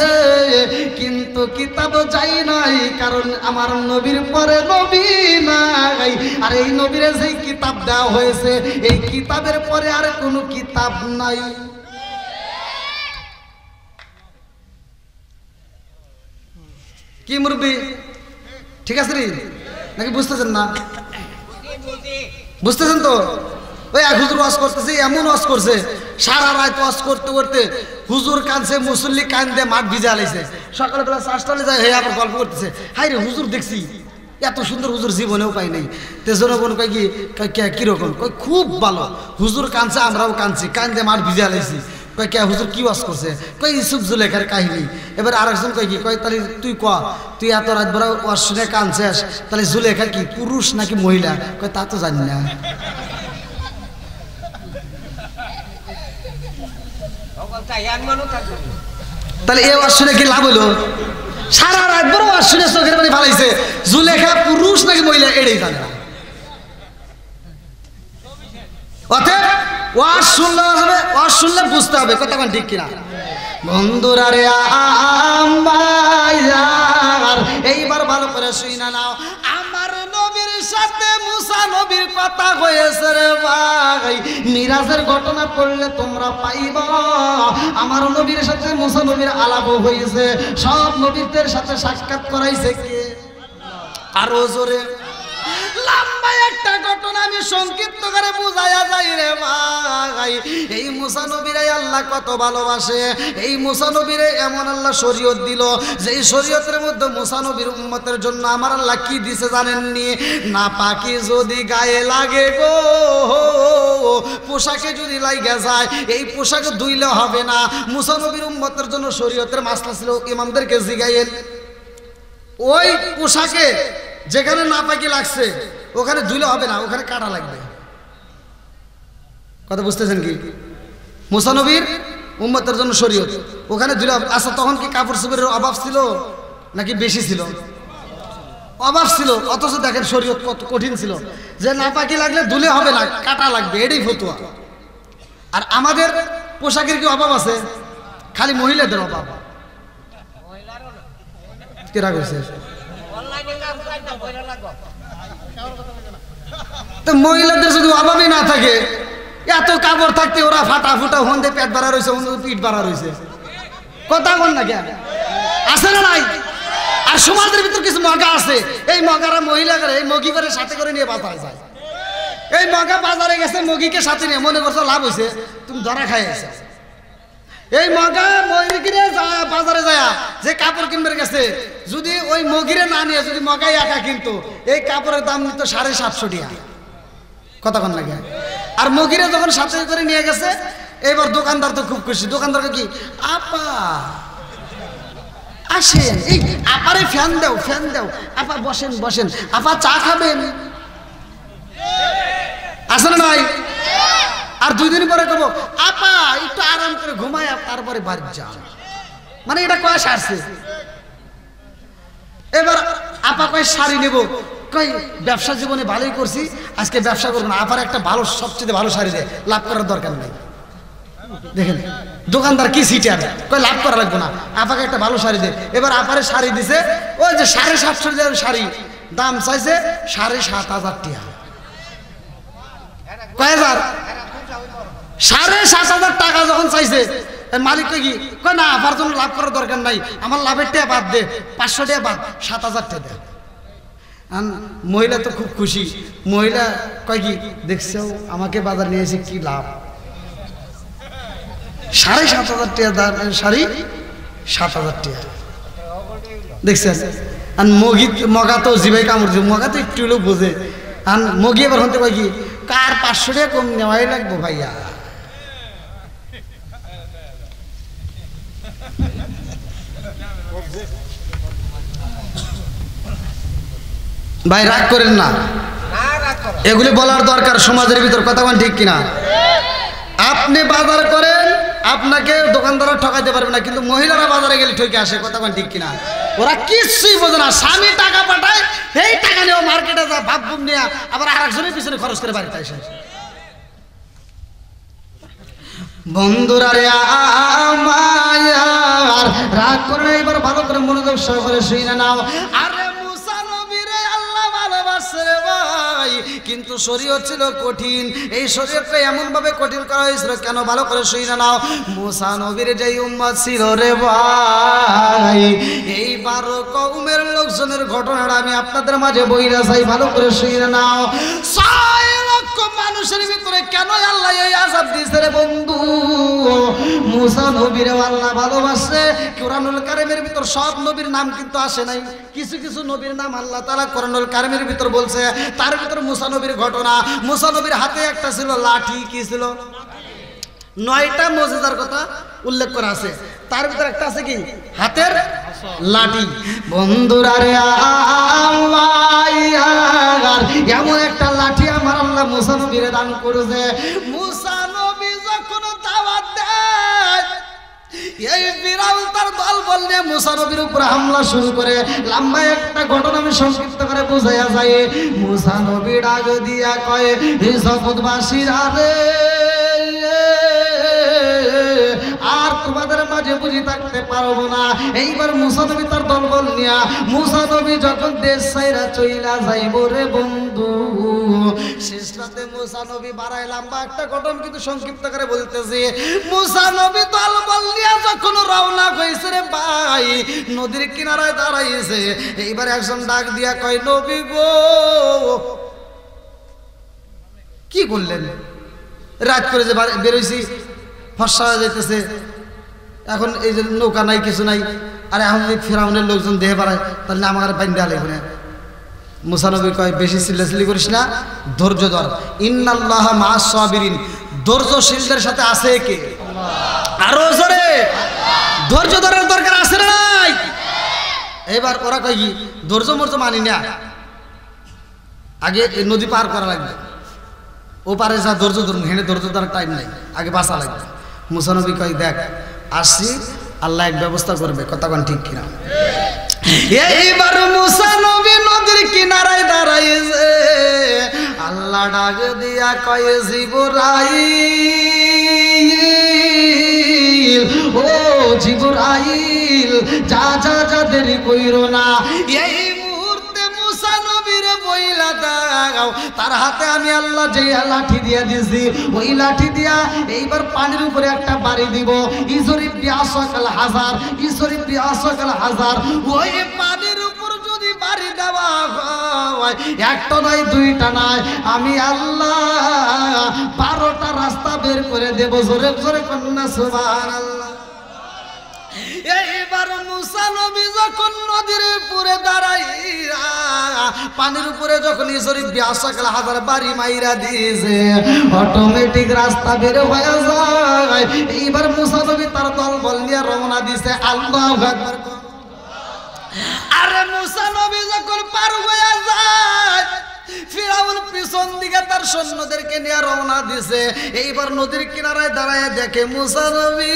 কিন্তু কিতাবও যাই নাই, কারণ আমার নবীর পরে নবী নাই। আর এই নবীরে যেই কিতাব দেওয়া হয়েছে, এই কিতাবের পরে আর কোনো কিতাব নাই। কি মুরব্বি ঠিক আছে রে নাকি বুঝতেছেন না? বুঝতেছেন তো? ওই এক হুজুর ওয়াজ করতেছে, এমন ওয়াজ করছে সারা রাত ওয়াজ করতে করতে হুজুর কানছে, মুসল্লি কান দিয়ে মাঠ ভিজে আলাইছে। সকালবেলা চাষটালে যায়, হে আবার গল্প করতেছে, হাই রে হুজুর দেখছি এত সুন্দর হুজুর জীবনেও পাই নাই। তেজনবন কয় কি কিরকম? কয় খুব ভালো, হুজুর কানছে আমরাও কানছি, কান দিয়ে মাঠ ভিজে আলাইছি। কয় কে হুজুর কি ওয়াজ করছে? কয় ইউসুফ জুলেখার কাহিনী। এবার আরেকজন কয় কি? কয় তাহলে তুই ক, তুই এত রাত ভরা ওয়াজ শুনে কানছিস, তাহলে জুলেখা কি পুরুষ নাকি মহিলা? কয় তা তো জানি না। তাহলে এ ওয়াজ শুনে কি লাভ হলো? সারা রাত বড় ওয়াজ শুনে চোখের পানি ফালাইছে, জুলেখা পুরুষ নাকি মহিলা এটাই জানে না। অতএব ওয়াজ শুনলে হবে, ওয়াজ শুনলে বুঝতে হবে কথা কোন ঠিক কিনা। বন্ধুরা রে আমার এইবার ভালো করে শুইনা নাও, আমার নবীর সাথে মুসা নবীর কথা হয়েছে রে ভাই। মিরাজের ঘটনা পড়লে তোমরা পাইবা, আমার নবীর সাথে মুসা নবীর আলাপ হয়েছে। সব নবীদের সাথে সাক্ষাৎ করাইছে কে? আরো জোরে। লম্বা একটা ঘটনা আমি সংক্ষিপ্ত করে বুঝায়া যাই রে ভাই। এই মুসা নবীরে আল্লাহ কত ভালোবাসে, এই মুসা নবীরে এমন আল্লাহ শরীয়ত দিল, যেই শরীয়তের মধ্যে মুসা নবীর উম্মতের জন্য আমার আল্লাহ কি দিছে জানেননি? না পাকি যদি গায়ে লাগে গো, পোশাকে যদি লাগা যায়, এই পোশাকে ধুইলে হবে না। মুসা নবীর উম্মতের জন্য শরীয়তের মাসলা ছিল, ইমামদেরকে জিগাইয়েন ওই পোশাকে যেখানে না পাকি লাগছে ওখানে ধুইলে হবে না, ওখানে কাটা লাগবে। কথা বুঝতেছেন কি? মুসা নবীর উম্মতের জন্য শরীয়ত, ওখানে ধুইলে হবে। আচ্ছা তখন কি কাপড় চোপড়ের অভাব ছিল নাকি বেশি ছিল? অভাব ছিল, অথচ দেখেন শরীয়ত কত কঠিন ছিল, যে না পাকি লাগলে ধুলে হবে না, কাটা লাগবে, এটাই ফতুয়া। আর আমাদের পোশাকের কি অভাব আছে? খালি মহিলাদের অভাব। কেরা কইছে? তো মহিলাদের যদি অভাবই না থাকে, এত কাপড় থাকতে ওরা ফাটা ফুটা হন্দে পেট বাড়া রয়েছে, পিঠ বাড়া রয়েছে, কথা বল না কেন? আছে না নাই? আর সমাজের ভিতর কিছু মগা আছে, এই মগারা মহিলা করে এই মগি করে সাথে করে নিয়ে বাজারে যায়। এই মগা বাজারে গেছে, মগিকে সাথে নিয়ে মনে করছো লাভ হয়েছে, তুমি ধরা খাই আছে। এই মগা মহিলা বাজারে যায় যে কাপড় কিনবে গেছে, যদি ওই মগিরে না নিয়ে যদি মগাই একা কিনতো, এই কাপড়ের দাম নিত 750 টাকা। কতক্ষণ লাগে? আর মগিরে যখন সাথে করে নিয়ে গেছে, এবার দোকানদার তো খুব খুশি। দোকানদারকে কি, আপা আসেন, এই আপারে ফ্যান দাও, ফ্যান দাও, আপা বসেন বসেন, আপা চা খাবেন, আসে না নাই? আর 2 দিন পরে কব, আপা একটু আরাম করে ঘুমায় তারপরে বাড়ি যাও। মানে এটা কয় সারছে। এবার আপা কয় শাড়ি নেব, কই ব্যবসা জীবনে ভালোই করছি, আজকে ব্যবসা করবো না, আপার একটা ভালো সবচেয়ে ভালো শাড়ি দে, লাভ করার দরকার নেই। দেখেন দোকানদার কি সিটার, কই লাভ করা লাগবে না, আপাকে একটা ভালো শাড়ি দে। এবার আপারে শাড়ি দিছে, ওই যে 750 শাড়ি, দাম চাইছে 7,500 টাকা। কয় হাজার? 7,500 টাকা যখন চাইছে, মালিক কি কয় না, আপার জন্য লাভ করার দরকার নাই, আমার লাভের টাকা বাদ দে, 500 টাকা বাদ, 7,000 টাকা দে। মহিলা তো খুব খুশি। মহিলা কয় কি, দেখছো আমাকে বাজার নিয়ে এসে কি লাভ, 7,500 টাকা শাড়ি, 7,000 টাকা দেখছেন। আর মগা তো জিভাই কামড় দিবে, মগা তো একটু হলেও বোঝে। আর মগি এবার হতে কয় কি, কার 500 টাকা কম নেওয়াই লাগবো ভাইয়া। ভাই রাগ করেন না, এগুলি বলার দরকার সমাজের ভিতর, কথা বলেন ঠিক কিনা? আপনি বাজার করেন, আপনাকে দোকানদাররা ঠকাইতে পারবে না, কিন্তু মহিলারা বাজারে গেলে ঠকে আসে, কথা বলেন ঠিক কিনা? ওরা কিছুই বোঝে না। স্বামী টাকা পাঠায়, এই টাকা নিয়ে মার্কেটে যায়, ভাব বুম নিয়ে আবার আরেকজনের পিছনে খরচ করে বাড়িতে আসে। বন্ধুরা রে আমার রাগ করে এবার ভালো করে মনোযোগ সহকারে শুনে নাও। আরে মুসা নবী রে আল্লাহ ভালোবাসে রে ভাই, কিন্তু শরীয়ত ছিল কঠিন। এই শরীয়তটা এমন ভাবে কঠিন করা হয়েছিল কেন, ভালো করে শুনে নাও। মুসা নবীর যেই উম্মত ছিল রে ভাই, এই 12 কওমের লোকজনের ঘটনাটা আমি আপনাদের মাঝে বইরা চাই, ভালো করে শুনে নাও। 6 লক্ষ মানুষের ভিতরে কেন আল্লাহ এই আযাব দিয়েছে রে বন্ধু? মুসা নবীর আল্লাহ ভালোবাসে। কোরআনুল কারীমের ভিতর সব নবীর নাম কিন্তু আসে নাই, কিছু কিছু নবীর নাম আল্লাহ তাআলা কোরআনুল কারীমের ভিতর বলছে। তার ভিতর মুসা নবীর ঘটনা। মুসা নবীর হাতে একটা ছিল লাঠি, কি ছিল? 9টা মুজিজার কথা উল্লেখ করা আছে, তার ভিতর একটা আছে কি? হাতের লাঠি। বন্ধুরা রে আমার এমন একটা লাঠি আমার আল্লাহ মুসা নবীরে দান করেছে। মুসা নবী যখন দাওয়াত দেয়, এই ফিরাউন তার দল বললে মুসা নবীর উপর হামলা শুরু করে। লম্বা একটা ঘটনা আমি সংক্ষিপ্ত করে বোঝাইয়া যায়। মুসা নবী ডাক দিয়া কয়, হে জগৎবাসীরা রে, আর তোমাদের মাঝে বুঝি থাকতে পারবো না। এইবার মুসা নবী তার দলবল নিয়া মুসা নবী যখন দেশ ছাইরা চইলা যাইব রে বন্ধু, শেষ রাতে মুসা নবী বাড়ায় লম্বা একটা ঘটনা কিন্তু সংক্ষিপ্ত করে বলতেছে। মুসা নবী দলবল নিয়া যখন রওনা হইছে রে ভাই, নদীর কিনারায় দাঁড়াইছে। এইবার একজন ডাক দিয়া কয়, নবী গো, কি করলেন? রাত করে যে বেরোইছি, ফর্সা হয়ে যাইতেছে, এখন এই যে নৌকা নাই, কিছু নাই, আরে এখন যদি ফিরাউনের লোকজন দেহে বাড়ায় তাহলে আমার বাইন্দা লাগবে না। মুসা নবী কয়, বেশি চিল্লাচিল্লি করিস না, ধৈর্য ধর। ইন্নাল্লাহা মা'আস সাবিরিন, ধৈর্যশীলদের সাথে আছে কে? আরো জোরে, ধৈর্য ধরার দরকার আছে না নাই? এবার ওরা কয় কি, ধৈর্য মর্য মানি না, আগে নদী পার করা লাগবে, ও পারে যা ধৈর্য ধরুন, হেনে ধৈর্য ধরার টাইম নাই, আগে বাঁচা লাগবে। মুসা নবী কয়, দেখ আসছি, আল্লাহ এক ব্যবস্থা করবে, কথা কোন ঠিক কিনা? এইবার মুসা নবী নদীর কিনারায় দাঁড়াইছে। আল্লাহ ডাক দিয়া কয়, জিবরাইল, ও জিবরাইল, যা যা যা দেরি কইরো না। এই মুহূর্তে মুসা নবীর বইলা দাও, তার হাতে আমি আল্লাহ যে লাঠি দিয়া দিয়েছি, ওই লাঠি দিয়া এইবার পানির উপরে একটা বাড়ি দিব। ইসরি বিয়াসাকাল হাজার, ইসরি বিয়াসাকাল হাজার। ওই পানির উপর যদি বাড়ি দেওয়া হয়, একটা নয়, দুইটা নয়, আমি আল্লাহ 12টা রাস্তা বের করে দেব। জোরে জোরে কন্যা সুবহানাল্লাহ। এইবার মুসা নবী যখন নদীর উপরে দাঁড়াইয়া পানির উপরে যখন ইসরি বিয়াসাকাল হাজার বাড়ি মাইরা দিয়েছে, অটোমেটিক রাস্তা বের হয়ে যায়। এইবার মুসা নবী তার দলবল নিয়ে রওনা দিছে। আল্লাহু আকবার। আরে মুসা নবী যখন পার হয়ে যায়, ফিরাউন পিছন দিকে তার সৈন্যদেরকে নিয়ে রওনা দিছে। এইবার নদীর কিনারায় দাঁড়ায় দেখে মুসা নবী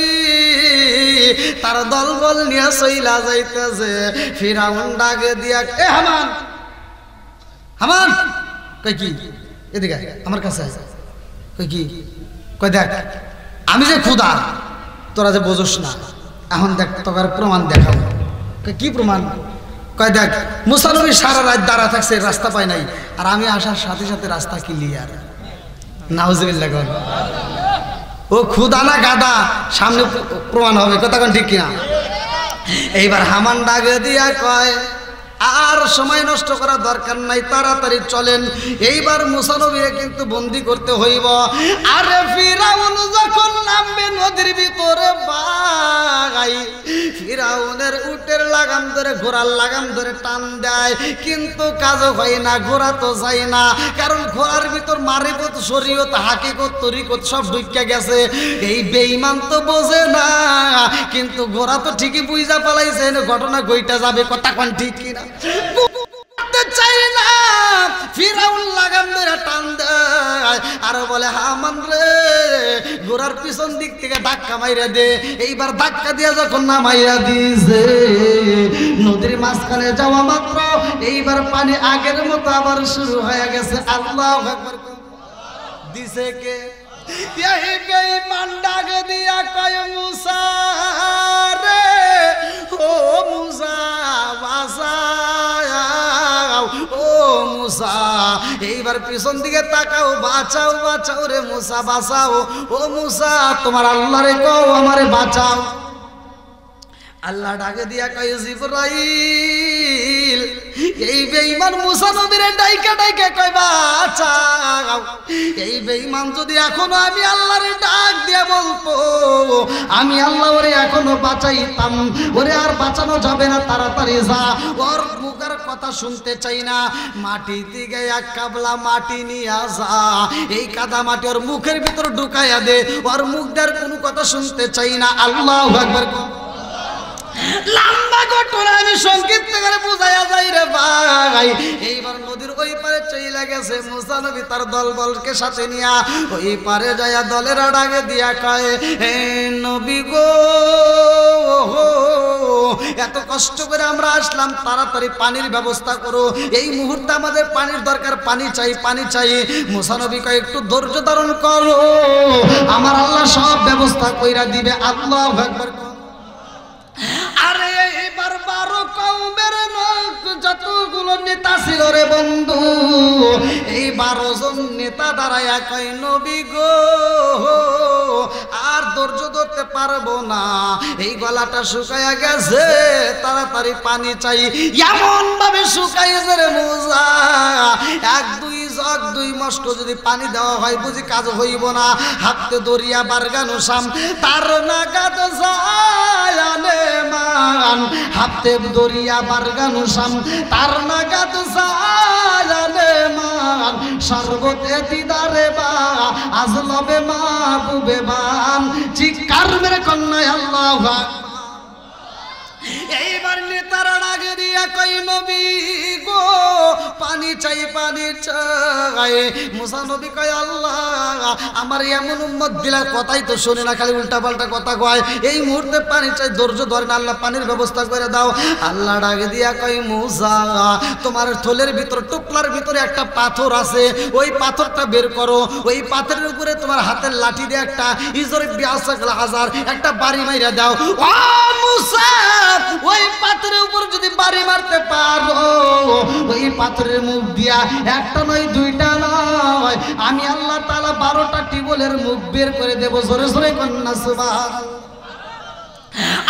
তার দলবল নিয়ে চইলা যাইতেছে। ফিরাউন ডাকে দিয়া, এ হামান, হামান, কই কি? এদিকে আমার কাছে কই কি? কই দেখ, আমি যে ক্ষুধা, তোরা যে বোঝস না, এখন দেখ তোর প্রমাণ দেখাবো। কি প্রমাণ? কয় দেখ, মুসা নবী সারা রাত দাঁড়া থাকছে, রাস্তা পায় নাই, আর আমি আসার সাথে সাথে রাস্তা ক্লিয়ার। নাউজুবিল্লাহ। ও খুদা না গাদা, সামনে প্রমাণ হবে, কথা কোন ঠিক কিনা? এইবার হামান ডাকে দিয়া কয়, আর সময় নষ্ট করার দরকার নাই, তাড়াতাড়ি চলেন। এইবার মুসা নবীকে কিন্তু বন্দি করতে হইব। আরে ফিরাউন যখন নামবে নদীর ভিতরে ভাই, ফিরাউনের উটের লাগাম ধরে, ঘোড়ার লাগাম ধরে টান দেয়, কিন্তু কাজও হয় না, ঘোড়া তো যায় না। কারণ ঘোড়ার ভিতর মারিফত, শরীয়ত, হাকিকত, তরিকত সব ঢুইকা গেছে। এই বেঈমান তো বোঝে না, কিন্তু ঘোড়া তো ঠিকই বুঝা পালাইছে ঘটনা গইটা যাবে, কথা কোন ঠিক কিনা? চাই না ফিরাউন লাগাম ধরে টান দেয় আর বলে হামান রে ঘোড়ার পিছন দিক থেকে ধাক্কা মাইরা দে। এইবার ধাক্কা দিয়ে যখন নামাইয়া দিয়েছে নদীর মাঝখানে যাওয়া মাত্র এইবার পানি আগের মতো আবার শুরু হয়ে গেছে। আল্লাহু আকবার দিছে কে? এই বেঈমান ডাক দিয়া কয় মুসা রে ও মুসা বাঁচাও ও মুসা। এইবার পিছন দিকে তাকাও, বাঁচাও বাঁচাও রে মুসা বাঁচাও ও মুসা, তোমার আল্লাহরে কও আমারে বাঁচাও। আল্লাহ ডাকে দিয়া কয় জিবরাইল এই বেঈমান মুসা নবীরে ডাইকা ডাইকা কয় বাঁচাও। এই বেঈমান যদি এখনো আমি আল্লাহরে ডাক দিয়া বলতো আমি আল্লাহ ওরে এখনো বাঁচাইতাম, ওরে আর বাঁচানো যাবে না, তাড়াতাড়ি যা। ওর মুখের কথা শুনতে চাই না, মাটি থেকে এক কাবলা মাটি নিয়ে যা, এই কাদা মাটি ওর মুখের ভিতর ঢুকাইয়া দে, ওর মুখ দেওয়ার কোনো কথা শুনতে চাই না। আল্লাহু আকবার। লম্বা ঘটনা আমি সংক্ষিপ্ত করে বুঝাইয়া যাই রে ভাই। এইবার নদীর ওই পারে চলে গেছে মুসা নবী তার দলবলকে সাথে নিয়া ওই পারে যাইয়া দলের ডাকে দিয়া কয় হে নবী গো এত কষ্ট করে আমরা আসলাম, তাড়াতাড়ি পানির ব্যবস্থা করো, এই মুহূর্তে আমাদের পানির দরকার, পানি চাই পানি চাই। মুসা নবী কয় একটু ধৈর্য ধারণ করো, আমার আল্লাহ সব ব্যবস্থা কইরা দিবে। আল্লাহু আকবার। আরে এইবার 12 কওমের যতগুলো নেতা ছিল রে বন্ধু, এই 12 জন নেতা দাঁড়ায়া কয় নবী গো আর ধৈর্য ধরতে পারবো না, এই গলাটা শুকায়া গেছে, তাড়াতাড়ি পানি চাই। এমন ভাবে শুকাইছে রে মুসা, 1-2 জগ 2 মস্ক যদি পানি দেওয়া হয় বুঝি কাজ হইব না। হাতে দরিয়া বারগানো সাম তার নাগাদ জায়ানে মান, হাতে দরিয়া বারগানো সাম তার নাগাদ জায়ানে মান, সর্বতে দিদারে বা আজলবে মাহবুবে বান। চিৎকার মেরে কন্যা আল্লাহু আকবার। এইবার নেতারা ডাকে দিয়া কই নবী গো পানি চাই পানি চাই। মুসা নবী কয় আল্লাহ আমার এমন উম্মত দিলার কথাই তো শুনে না, খালি উল্টা পাল্টা কথা কয়, এই মুহূর্তে পানি চাই, ধৈর্য ধরে না, আল্লাহ পানির ব্যবস্থা করে দাও। আল্লাহ ডাকে দিয়া কয় মুসা তোমার থলের ভিতর টুকলার ভিতরে একটা পাথর আছে, ওই পাথরটা বের করো, ওই পাথরের উপরে তোমার হাতের লাঠি দিয়ে একটা ইজরে বিয়াসাকল হাজার একটা বাড়ি মাইরা দাও। ও মুসা ওই পাথরের উপর যদি বাড়ি মারতে পারো, ওই পাথরের মুখ দিয়া একটা নয় 2টা নয়, আমি আল্লাহ তাআলা 12টা টিবলের মুখ বের করে দেব। জোরে জোরে কন্যা সুবহানাল্লাহ।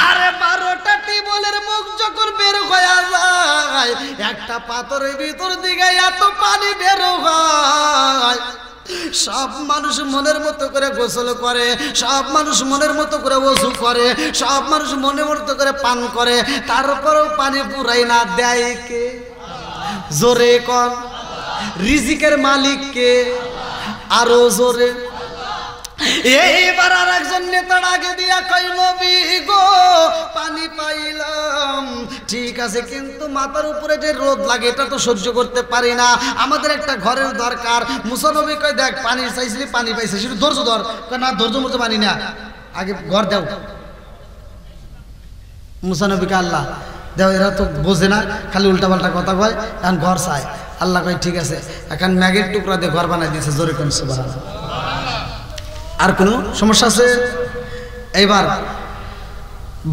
আরে 12টা টিবলের মুখ যখন বের হয়ে যায়, একটা পাথরের ভিতর দিকে এত পানি বের হয়, সব মানুষ মনের মতো করে গোসল করে, সব মানুষ মনের মতো করে ওযু করে, সব মানুষ মনের মতো করে পান করে, তারপরেও পানি পুরাই না দেয় কে? জোরে কোন? রিজিকের মালিক কে? আরো জোরে। এইবার আর একজন নেতা ডাকে দিয়া কই নবী গো পানি পাইলাম ঠিক আছে, কিন্তু মাথার উপরে যে রোদ লাগে এটা তো সহ্য করতে পারি না, আমাদের একটা ঘরের দরকার। মুসা নবী কয় দেখ পানি চাইছিলি পানি পাইছে, শুধু ধৈর্য ধর। না ধৈর্য মতো পানি না, আগে ঘর দাও। মুসা নবীকে আল্লাহ দেও, এরা তো বোঝে না, খালি উল্টা পাল্টা কথা কয়, এখন ঘর চায়। আল্লাহ কয় ঠিক আছে, এখন ম্যাগের টুকরা দিয়ে ঘর বানাই দিয়েছে। জোরে কোন সুবহানাল্লাহ। আর কোনো সমস্যা আছে? এইবার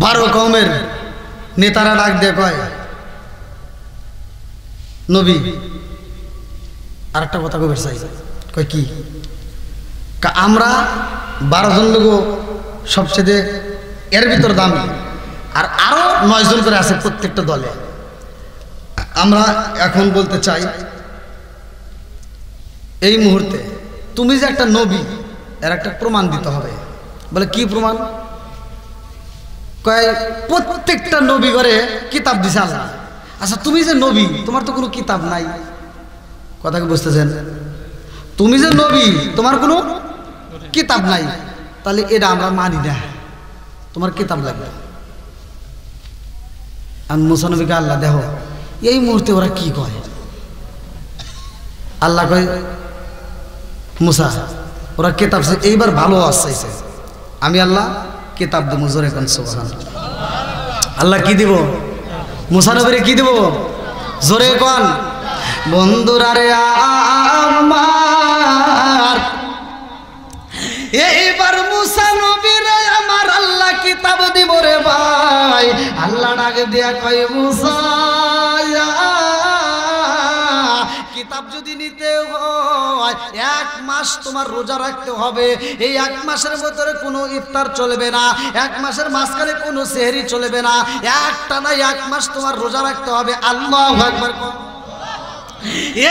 12 কওমের নেতারা ডাক দিয়ে কয় নবী আর একটা কথা কইবার চাই। কয় কি? আমরা 12 জন লোক সবচেয়ে এর ভিতর দামি, আর আরো 9 জন করে আছে প্রত্যেকটা দলে। আমরা এখন বলতে চাই এই মুহূর্তে তুমি যে একটা নবী এর একটা প্রমাণ দিতে হবে। বলে কি প্রমাণ? কয় প্রত্যেকটা নবী ঘরে কিতাব দিছে আল্লাহ। আচ্ছা তুমি যে নবী তোমার তো কোনো কিতাব নাই, কথা কি বুঝতেছেন? তুমি যে নবী তোমার কোনো কিতাব নাই, তাহলে এটা আমরা মানি না, তোমার কিতাব লাগবে। আর মুসা নবীকে আল্লাহ দেখো এই মুহূর্তে ওরা কি কয়, আল্লাহ কয় মুসা ওরা কিতাব এইবার ভালো আসছে, আমি আল্লাহ কিতাব দেবো। জোরে কোন সুবহানাল্লাহ। আল্লাহ কি দিব? মুসা নবীরে কি দিব? জোরে কোন। বন্ধুরা রে আমার, এইবার মুসা নবীরে আমার আল্লাহ কিতাব দিব রে ভাই। আল্লাহ ডাকে দিয়া কয় মুসা কিতাব যদি নিতে হয় 1 মাস তোমার রোজা রাখতে হবে। এই 1 মাসের ভিতরে কোনো ইফতার চলবে না, 1 মাসের মাঝখানে কোনো সেহরি চলবে না, একটানা 1 মাস তোমার রোজা রাখতে হবে। আল্লাহু আকবার।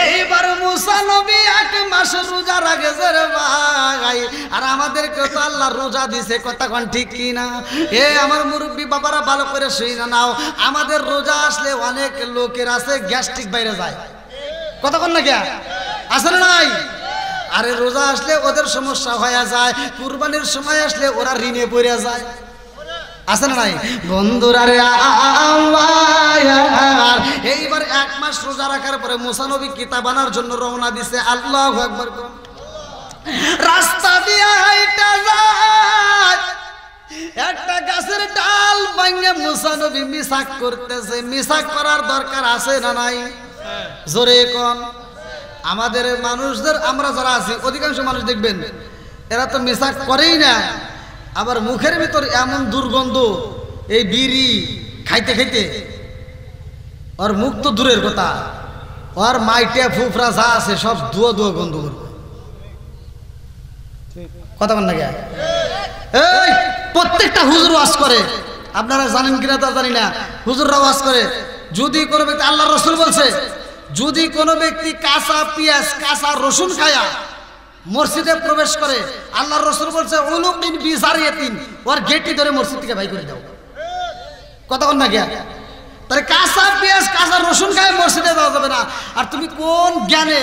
এইবার মুসা নবী 1 মাস রোজা রাখেছে রে ভাই। আর আমাদেরকে তো আল্লাহ রোজা দিছে, কথা কোন ঠিক কি না? আমার মুরব্বী বাবারা ভালো করে শুনে নাও, আমাদের রোজা আসলে অনেক লোকের আছে গ্যাস্ট্রিক বাইরে যায়, কথা কোন না কে আছে না নাই? আরে রোজা আসলে ওদের সমস্যা হয়ে যায়, কুরবানির সময় আসলে ওরা ঋণে পড়ে যায়, আছে না নাই? বন্ধুরা রে আমার, এইবার 1 মাস রোজা রাখার পরে মুসা নবী কিতাব আনার জন্য রওনা দিছে। আল্লাহু আকবার। রাস্তা দিয়ে হাইটা যায়, একটা গাছের ডাল ভাঙে মুসা নবী মিসাক করতেছে। মিসাক করার দরকার আছে না নাই? জোরে কোন। আমাদের মানুষদের, আমরা যারা আছি অধিকাংশ মানুষ দেখবেন এরা তো মিসাক করেই না, আবার মুখের ভিতর এমন দুর্গন্ধ, এই বিড়ি খাইতে খাইতে ওর মুখ তো দূরের কথা, ওর মাইটে ফুফরা যা আছে সব ধুয়ো ধুয়ো গন্ধ করবে, কথা বল না কে? এই প্রত্যেকটা হুজুর ওয়াজ করে, আপনারা জানেন কিনা তা জানি না, হুজুররা ওয়াজ করে। যদি কোনো ব্যক্তি, আল্লাহ রসুল বলছে, যদি কোনো ব্যক্তি কাঁচা পেঁয়াজ কাঁচা রসুন খায়া মসজিদে প্রবেশ করে, আল্লাহ রসুল বলছে উলুকিন বিজারিয়াতিন, ওর গেটটি ধরে মসজিদ থেকে বাই করে দাও, কথা বল না কে? তাহলে কাঁচা পেঁয়াজ কাঁচা রসুন খায় মসজিদে যাওয়া যাবে না। আর তুমি কোন জ্ঞানে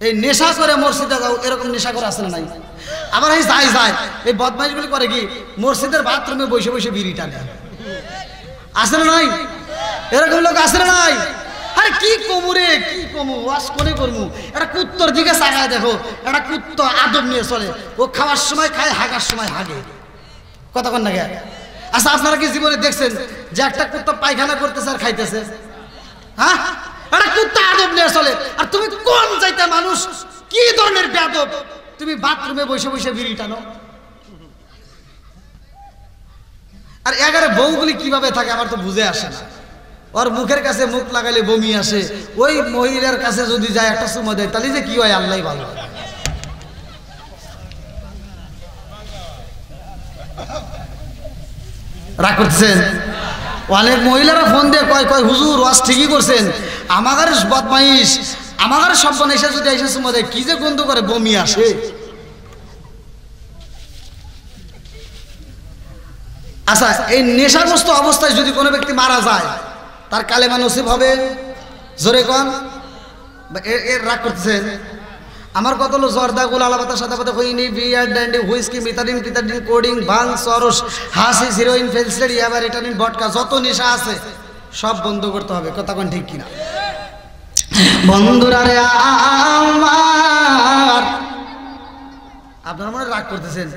এই নেশা করে মসজিদে যাও? এরকম নেশা করে আসে না নাই? আবার এই যায় এই বদমাইশগুলি করে কি মসজিদের বাথরুমে বসে বসে বিড়ি টানে, আসে না নাই? এরকম লোক আসে না নাই? আরে কি কমু রে, কি কমু, ওয়াশ করে করমু। একটা কুত্তর দিকে চাকায় দেখো, একটা কুত্ত আদব নিয়ে চলে, ও খাওয়ার সময় খায়, হাগার সময় হাগে, কথা কন না গে? আচ্ছা আপনারা কি জীবনে দেখছেন যে একটা কুত্তা পায়খানা করতেছে আর খাইতেছে? হ্যাঁ, একটা কুত্তা আদব নিয়ে চলে, আর তুমি কোন চাইতে মানুষ, কি ধরনের বেয়াদব, তুমি বাথরুমে বসে বসে বিড়ি টানো। আর এগারে বউগুলি কিভাবে থাকে আমার তো বুঝে আসে না। ওর মুখের কাছে মুখ লাগালে বমি আসে, ওই মহিলার কাছে যদি যায় একটা চুমা দেয়, তাহলে যে কি হয় আল্লাহ ভালো। রাগ করতেছেন? অনেক মহিলারা ফোন দিয়ে কয় কয় হুজুর ওয়াজ ঠিকই করছেন, আমার বদমাইশ, আমার সব এসে যদি এসে চুমা দেয় কি যে গন্ধ করে, বমি আসে। আচ্ছা, এই নেশাগ্রস্ত অবস্থায় যদি কোনো ব্যক্তি মারা যায়, তার কালেমা নসিব হবে? জোরে কোন। এর রাগ করতেছেন? আমার কত হলো জর্দা গোল আলাপাতা সাদাপাতা হইনি বিয়ার ড্যান্ডি হুইস্কি মিথাডিন পিথাডিন কোডিং ভাং সরস হাসি হিরোইন ফেলসেড ইয়াবা রিটানিন ভডকা, যত নেশা আছে সব বন্ধ করতে হবে, কথা কোন ঠিক কিনা? বন্ধুরা রে আমার, আপনারা মনে রাগ করতেছেন?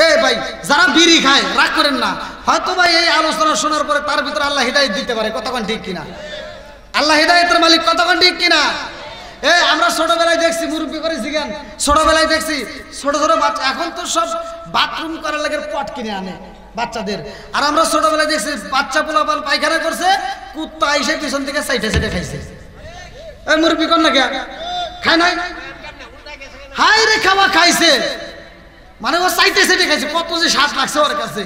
এই ভাই যারা বিড়ি খায় রাগ করেন না, হয়তো ভাই এই আলোচনা শোনার পরে তার ভিতরে আল্লাহ হিদায়াত দিতে পারে, কথা কোন ঠিক কিনা? আল্লাহ হিদায়াতের মালিক, কথা কোন ঠিক কিনা? আমরা ছোটবেলায় দেখছি, মুরব্বী করে জিজ্ঞান, ছোটবেলায় দেখছি ছোট ছোট বাচ্চা, এখন তো সব বাথরুম করার লাগে পট কিনে আনে বাচ্চাদের, আর আমরা ছোটবেলায় দেখছি বাচ্চা পোলাপান পায়খানা করছে, কুত্তা এসে পিছন থেকে সাইডে সাইডে খাইছে। এই মুরব্বী কর না কে খায় নাই? হাই রে খাওয়া খাইছে, মানে ও সাইডে সাইডে খাইছে, কত যে শ্বাস লাগছে ওর কাছে।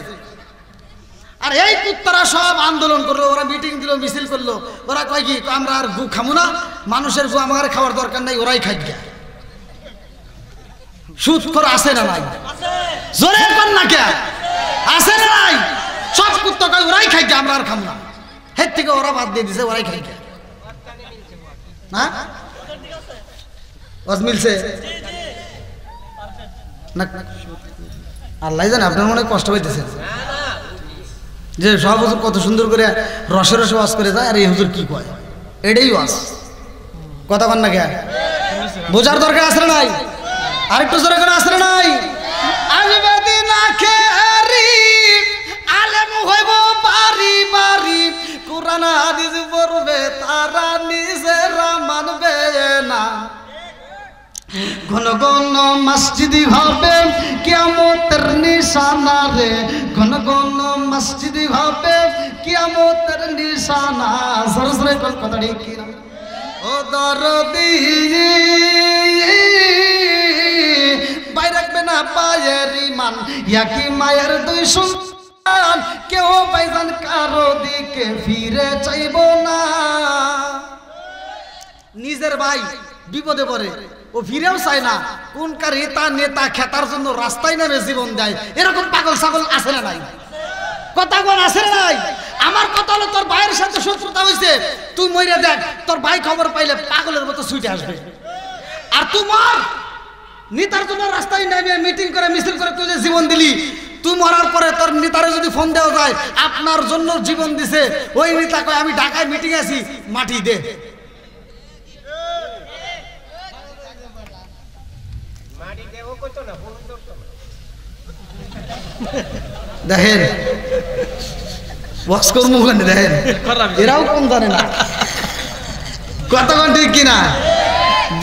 আর এই কুত্তারা সব আন্দোলন করলো, ওরা মিটিং দিল, মিছিল করলো, ওরা কয় কি আমরা আর গু খামু না, মানুষের গু আমার খাওয়ার দরকার নাই, ওরাই খাই গিয়া। সুদ করে আসে না নাই? জোরে কর না কে আসে না নাই? সব কুত্তা কয় ওরাই খাই গিয়া, আমরা আর খামু না, হের থেকে ওরা বাদ দিয়ে দিছে, ওরাই খাই গিয়া। হ্যাঁ ওয়াজ মিলছে না? আল্লাহ জানে, আপনার মনে কষ্ট পাইতেছেন যে সব হুজুর কত সুন্দর করে রসে রসে ওয়াজ করে যায়, আর এই হুজুর কি কয়, এটাই ওয়াজ। কথা বল না কে বোঝার দরকার আছে না নাই আরেকটু জোরে করে আছে না নাই আসবে দিন আখেরি আলেম হইব বাড়ি বাড়ি কোরআন হাদিস পড়বে তারা নিজেরা মানবে না ঘন ঘন মসজিদি হবে কিয়ামতের নিশানা রে ঘন ঘন মসজিদি হবে কিয়ামতের নিশানা সরসরে কোন কথা ঠিক কি না ও দরদি বাইরে রাখবে না পায়ের ইমান ইয়াকি মায়ের দুই সন্তান কেউ বাইজান কারো দিকে ফিরে চাইব না নিজের ভাই বিপদে পড়ে ও ফিরেও চায় না কোন কার নেতা খেতার জন্য রাস্তায় নামে জীবন দেয় এরকম পাগল ছাগল আছে না নাই কথা কোন আছে না নাই আমার কথা হলো তোর ভাইয়ের সাথে শত্রুতা হইছে তুই মইরা দেখ তোর ভাই খবর পাইলে পাগলের মতো ছুটে আসবে আর তোমার নেতার জন্য রাস্তায় নামে মিটিং করে মিছিল করে তুই যে জীবন দিলি তুই মরার পরে তোর নেতারে যদি ফোন দেওয়া যায় আপনার জন্য জীবন দিছে ওই নেতা কয় আমি ঢাকায় মিটিং আছি মাটি দে দেখেন ওয়াক্স করবো দেখেন এরাও কম জানে না কতক্ষণ ঠিক কিনা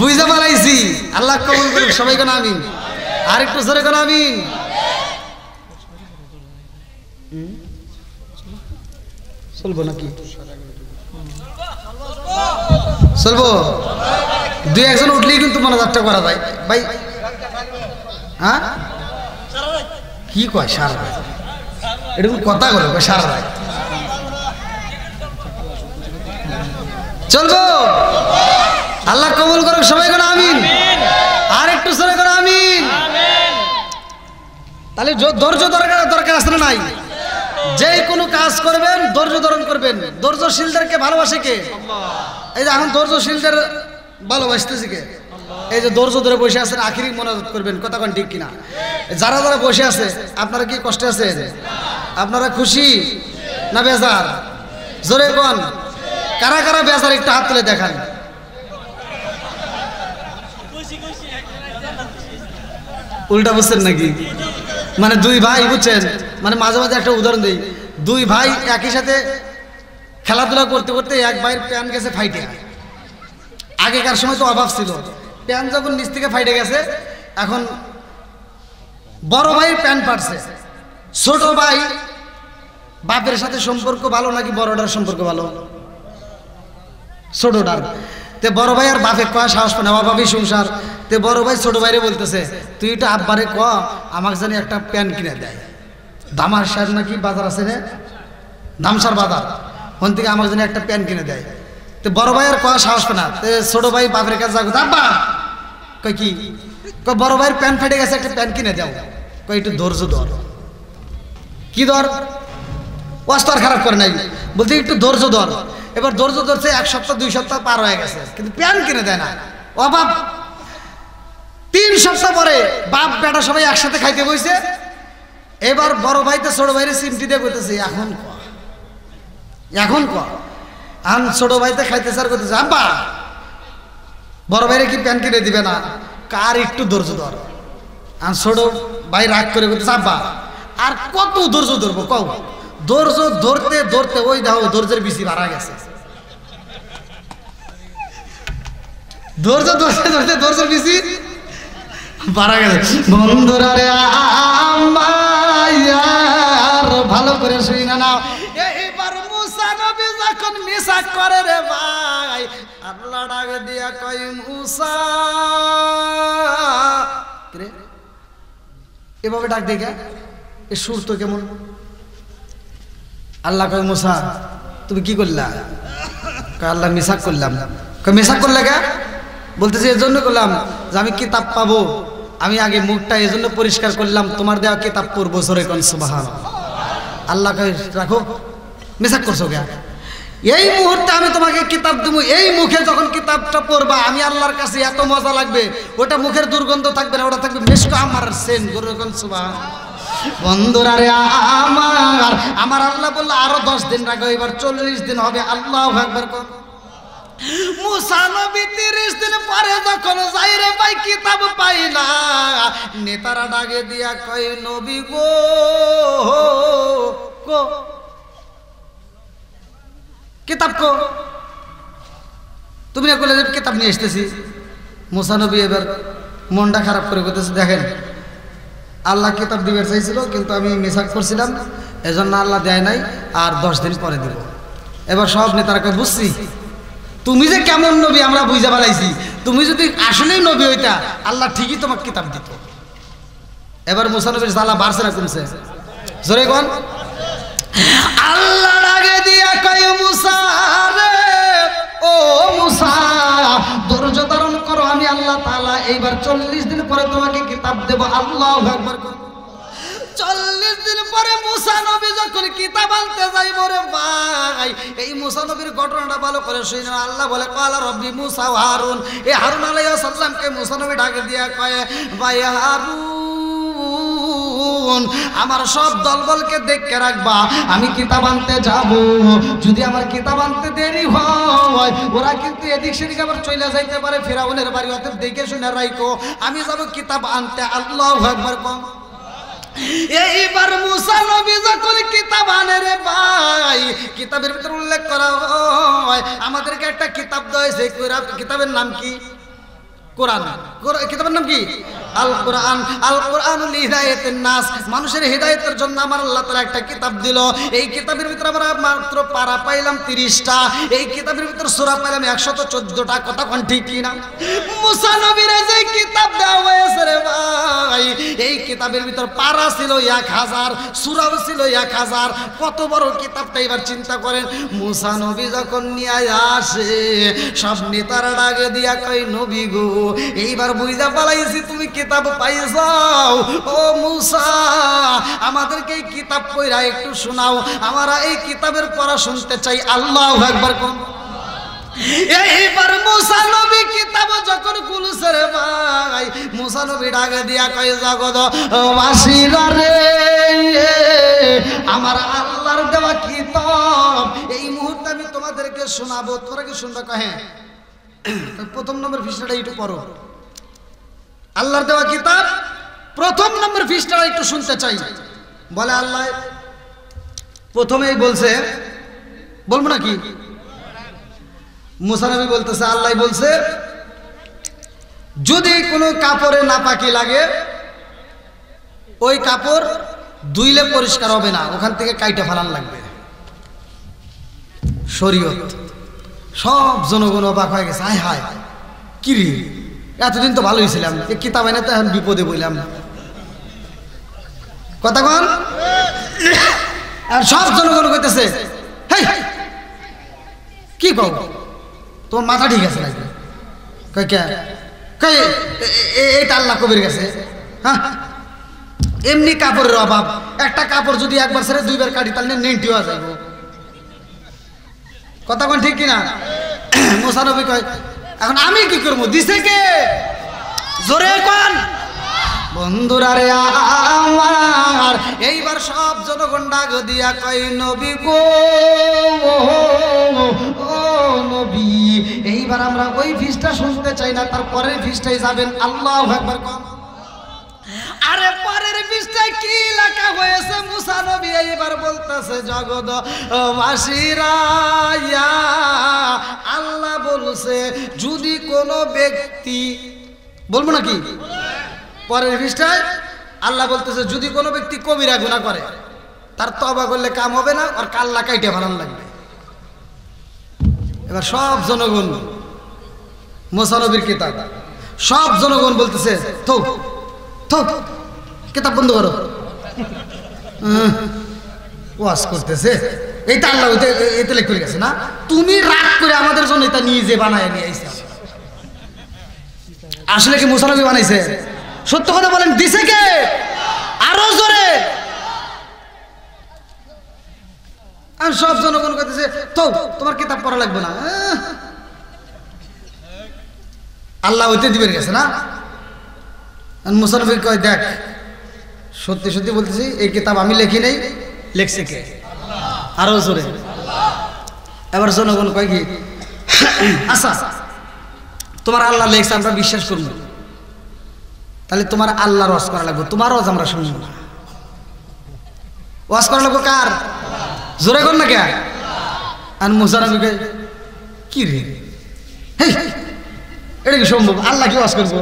বুঝতে পারাইছি আল্লাহ কবুল করুক সবাই কোন আমিন আর একটু জোরে কোন আমিন চলবো নাকি চলবো দুই একজন উঠলেই কিন্তু মনোজাতটা করা যায় ভাই হ্যাঁ কি কয় সারা রাত এরকম কথা বলে সারা রাত চলবো আল্লাহ কবুল করুক সবাই করে আমিন আর একটু সরে করে আমিন তাহলে ধৈর্য দরকার আছে না নাই যে কোনো কাজ করবেন ধৈর্য ধারণ করবেন ধৈর্যশীলদেরকে ভালোবাসে কে এই যে এখন ধৈর্যশীলদের ভালোবাসতেছি কে এই যে ধৈর্য ধরে বসে আছেন আখিরি মোনাজাত করবেন কথা কোন ঠিক কিনা যারা যারা বসে আছে আপনারা কি কষ্টে আছেন আপনারা খুশি না বেজার জোরে কোন কারা কারা বেজার একটু হাত তুলে দেখান উল্টা বুঝছেন নাকি মানে দুই ভাই বুঝছেন মানে মাঝে মাঝে একটা উদাহরণ দিই দুই ভাই একই সাথে খেলাধুলা করতে করতে এক ভাইয়ের প্যান গেছে ফাইটে আগেকার সময় তো অভাব ছিল প্যান যখন নিচ থেকে ফাইটে গেছে এখন বড় ভাইয়ের প্যান ফাটছে ছোট ভাই বাপের সাথে সম্পর্ক ভালো নাকি বড়টার সম্পর্ক ভালো ছোটটার তে বড় ভাই আর বাপে কয়া সাহস পায় না অভাবী সংসার তে বড় ভাই ছোট ভাইরে বলতেছে তুই এটা আব্বারে ক আমাকে জানি একটা প্যান কিনে দেয় দামার সার নাকি বাজার আছে না দামসার বাজার ওখান থেকে আমাকে জানি একটা প্যান কিনে দেয় তো বড় ভাই আর কয়া সাহস পায় না তে ছোট ভাই বাপের কাছে যাবো আব্বা কয় কি কয় বড় ভাইয়ের প্যান ফেটে গেছে একটা প্যান কিনে দাও কয় একটু ধৈর্য ধর কি ধর ওয়াস্তার খারাপ করে নাই বলতে একটু ধৈর্য ধর এবার ধৈর্য ধরছে এক সপ্তাহ দুই সপ্তাহ পার হয়ে গেছে কিন্তু প্যান কিনে দেয় না অভাব 3 সপ্তাহ পরে বাপ বেটা সবাই একসাথে খাইতে বসে এবার বড় ভাইতে ছোট ভাইরে চিমটি দিয়ে করতেছে এখন ক আন ছোট ভাইতে খাইতে চার করতেছে আব্বা বড় ভাইরে কি প্যান কিনে দিবে না কার একটু ধৈর্য ধর আর ছোট ভাই রাগ করে করতেছে আব্বা আর কত ধৈর্য ধরবো কও ধৈর্য ধরতে ধরতে ওই দেখো ধৈর্যের বেশি বাড়া গেছে ধৈর্য ধরতে ধরতে ধৈর্যের বেশি বাড়া গেছে বন্ধুরা রে আমার ভালো করে শুই না নাও এইবার মুসা নবী যখন মিসাক করে রে ভাই আল্লাহ ডাক দিয়া কয় মুসা রে এভাবে ডাক দেখে এ সুর তো কেমন আল্লাহ কয় মুসা তুমি কি করলা কয় আল্লাহ মিসাক করলাম কয় মিসাক করলে কে বলতেছি এজন্য করলাম যে আমি কিতাব পাবো আমি আগে মুখটা এজন্য পরিষ্কার করলাম তোমার দেওয়া কিতাব পড়বো সরে কোন সুবহানাল্লাহ আল্লাহ কয় রাখো মিসাক করছো কে এই মুহূর্তে আমি তোমাকে কিতাব দেবো এই মুখে যখন কিতাবটা পড়বা আমি আল্লাহর কাছে এত মজা লাগবে ওটা মুখের দুর্গন্ধ থাকবে না ওটা থাকবে মিশক আমার সেন কোন সুবহানাল্লাহ বন্ধুরা রে আমার আল্লাহ বললো আরো 10 দিন রাখো এবার 40 দিন হবে আল্লাহু আকবার মুসা নবী 30 দিন পরে যখন যাই রে ভাই কিতাব পাই না, নেতারা ডাকে দিয়া কয় নবী গো কো কিতাব কো, তুমি না বলে কিতাব নিয়ে আসতেছি। মুসা নবী এবার মনটা খারাপ করে বলতেছে, দেখেন আল্লাহ কিতাব দিবে চাইছিল কিন্তু আমি মিসাক করছিলাম, এজন্য আল্লাহ দেয় নাই, আর 10 দিন পরে দেব। এবার সব নেতারাকে বুঝছি তুমি যে কেমন নবী আমরা বুঝা পালাইছি, তুমি যদি আসলেই নবী হইতা আল্লাহ ঠিকই তোমাকে কিতাব দিত। এবার মুসা নবীর জ্বালা বাড়ছে না কমছে? জোরে কোন আল্লাহ ডাকে দিয়া কয় মুসা রে ও মুসা ধৈর্য ধারণ করো, আমি আল্লাহ তাআলা এইবার 40 দিন পরে তোমাকে কিতাব দেব। আল্লাহু আকবার। 40 দিন পরে মুসা নবী যখন কিতাব আনতে যাইব রে ভাই, এই মুসা নবীর ঘটনাটা ভালো করে শুনে আল্লাহ বলে কালা রব্বি মুসা ওয়া হারুন। এই হারুন আলাইহিস সালামকে মুসা নবী ডাকে দিয়া কয় ভাই হারুন আমার সব দলবলকে দেখে রাখবা, আমি কিতাব আনতে যাব। যদি আমার কিতাব আনতে দেরি হয় ওরা কিন্তু এদিক সেদিক আবার চলে যাইতে পারে ফিরাউনের বাড়ি, অতএব দেখে শুনে রাখো, আমি যাব কিতাব আনতে। আল্লাহু আকবার। এইবার মুসা নবী যখন কিতাব আনে রে ভাই, কিতাবের ভিতরে উল্লেখ করা হয় আমাদেরকে একটা কিতাব দেওয়া হয়েছে, কিতাবের নাম কি? কোরআন। কিতাবের নাম কি? আল কোরআন। আল কোরআনুল হিদায়াতুন নাস, মানুষের হিদায়াতের জন্য আমার আল্লাহ তাআলা একটা কিতাব দিল। এই কিতাবের ভিতরে আমরা মাত্র পারা পাইলাম 30টা, এই কিতাবের ভিতরে সূরা পাইলাম 114টা। কথা কোন ঠিক কি না? মুসা নবীর যে কিতাব দেওয়া হয়েছে রে ভাই, এই কিতাবের ভিতর পারা ছিল 1000, সূরাও ছিল 1000। কত বড় কিতাবটা এবার চিন্তা করেন। মুসা নবী যখন নিয়ে আসে সব নেতারা ডাকে দিয়া কয় নবী গো এইবার বুঝা পালাইছি তুমি কিতাব পাইছাও। ও মুসা আমাদেরকে এই কিতাব পড়া একটু শোনাও, আমরা এই কিতাবের পড়া শুনতে চাই। আল্লাহু আকবার। কোন এইবার মুসা নবী কিতাব যখন খুলছে রে ভাই, মুসা নবী ডাকে দিয়া কয় জগৎ বাসীরা রে আমার আল্লাহর দেওয়া কিতাব এই মুহূর্তে আমি তোমাদেরকে শোনাবো। তোমরা কি শুনবা? কহে প্রথম নম্বর পৃষ্ঠাটা একটু পড়ো। আল্লাহর দেওয়া কিতাব প্রথম নম্বর পৃষ্ঠাটা একটু শুনতে চাই। বলে আল্লাহ প্রথমেই বলছে, বলবো নাকি? মুসা নবী বলতেছে, আল্লাহ বলছে যদি কোনো কাপড়ে নাপাকি লাগে ওই কাপড় ধুইলে পরিষ্কার হবে না, ওখান থেকে কাইটা ফেলান লাগবে। শরীয়ত। সব জনগণ অবাক হয়ে গেছে, হায় হায় কি রে, এতদিন তো ভালোই ছিলাম, কিতাব এনে তো এখন বিপদে বললাম। কথা কন। আর সব জনগণ কইতেছে হেই কি কও, তোমার মাথা ঠিক আছে নাকি? কই কে কই এইটা আল্লাহ কবির গেছে। হ্যাঁ এমনি কাপড়ের অভাব, একটা কাপড় যদি একবার ছেড়ে 2বার কাটি তাহলে নেংটি হয়ে যাবে। কথা কোন ঠিক কিনা? মুসা নবী কয় এখন আমি কি করবো, দিছে কে? জোরে কোন বন্ধুরা রে আমার। এইবার সব জনগণ ডাক দিয়া কয় নবী গো ও নবী এইবার আমরা ওই ফিসটা শুনতে চাই না, তারপরের ফিসটাই যাবেন। আল্লাহু আকবার। আরে পরের পৃষ্ঠায় কি লেখা হয়েছে? মুসা নবী এইবার বলতেছে জগৎবাসীরা আল্লাহ বলছে যদি কোনো ব্যক্তি, বলবো নাকি? পরের পৃষ্ঠায় আল্লাহ বলতেছে যদি কোনো ব্যক্তি কবিরা গুনাহ করে তার তওবা করলে কাম হবে না, আর কাল্লা কাইটে ফেলান লাগবে। এবার সব জনগণ মুসা নবীর কিতাব, সব জনগণ বলতেছে তো কিতাব বন্ধ করো, ওয়াজ করতেছে এইটা আল্লাহ এতে লেখ করে গেছে না, তুমি রাগ করে আমাদের জন্য এটা নিয়ে যে বানায় নিয়ে আইছে। আসলে কি মুসা নবী বানাইছে? সত্য কথা বলেন, দিছে কে? আরো জোরে। আর সব জনগণ করতেছে তো তোমার কিতাব পড়া লাগবে না, আল্লাহ ওইতে দিবে গেছে না। মুসা নবী কয় দেখ সত্যি সত্যি বলতেছি এই কিতাব আমি লিখি নাই, লিখছে কে? আরো জোরে। এবার জনগণ কয় কি আচ্ছা তোমার আল্লাহ লেখছে আমরা বিশ্বাস করব, তাহলে তোমার আল্লাহর ওয়াজ করা লাগবে, তোমার ওয়াজ আমরা শুনবো না। ওয়াজ করা লাগবে কার? জোরে কর না কে? আর মুসা নবীকে কি রে এটা কি সম্ভব? আল্লাহ কি ওয়াজ করবো?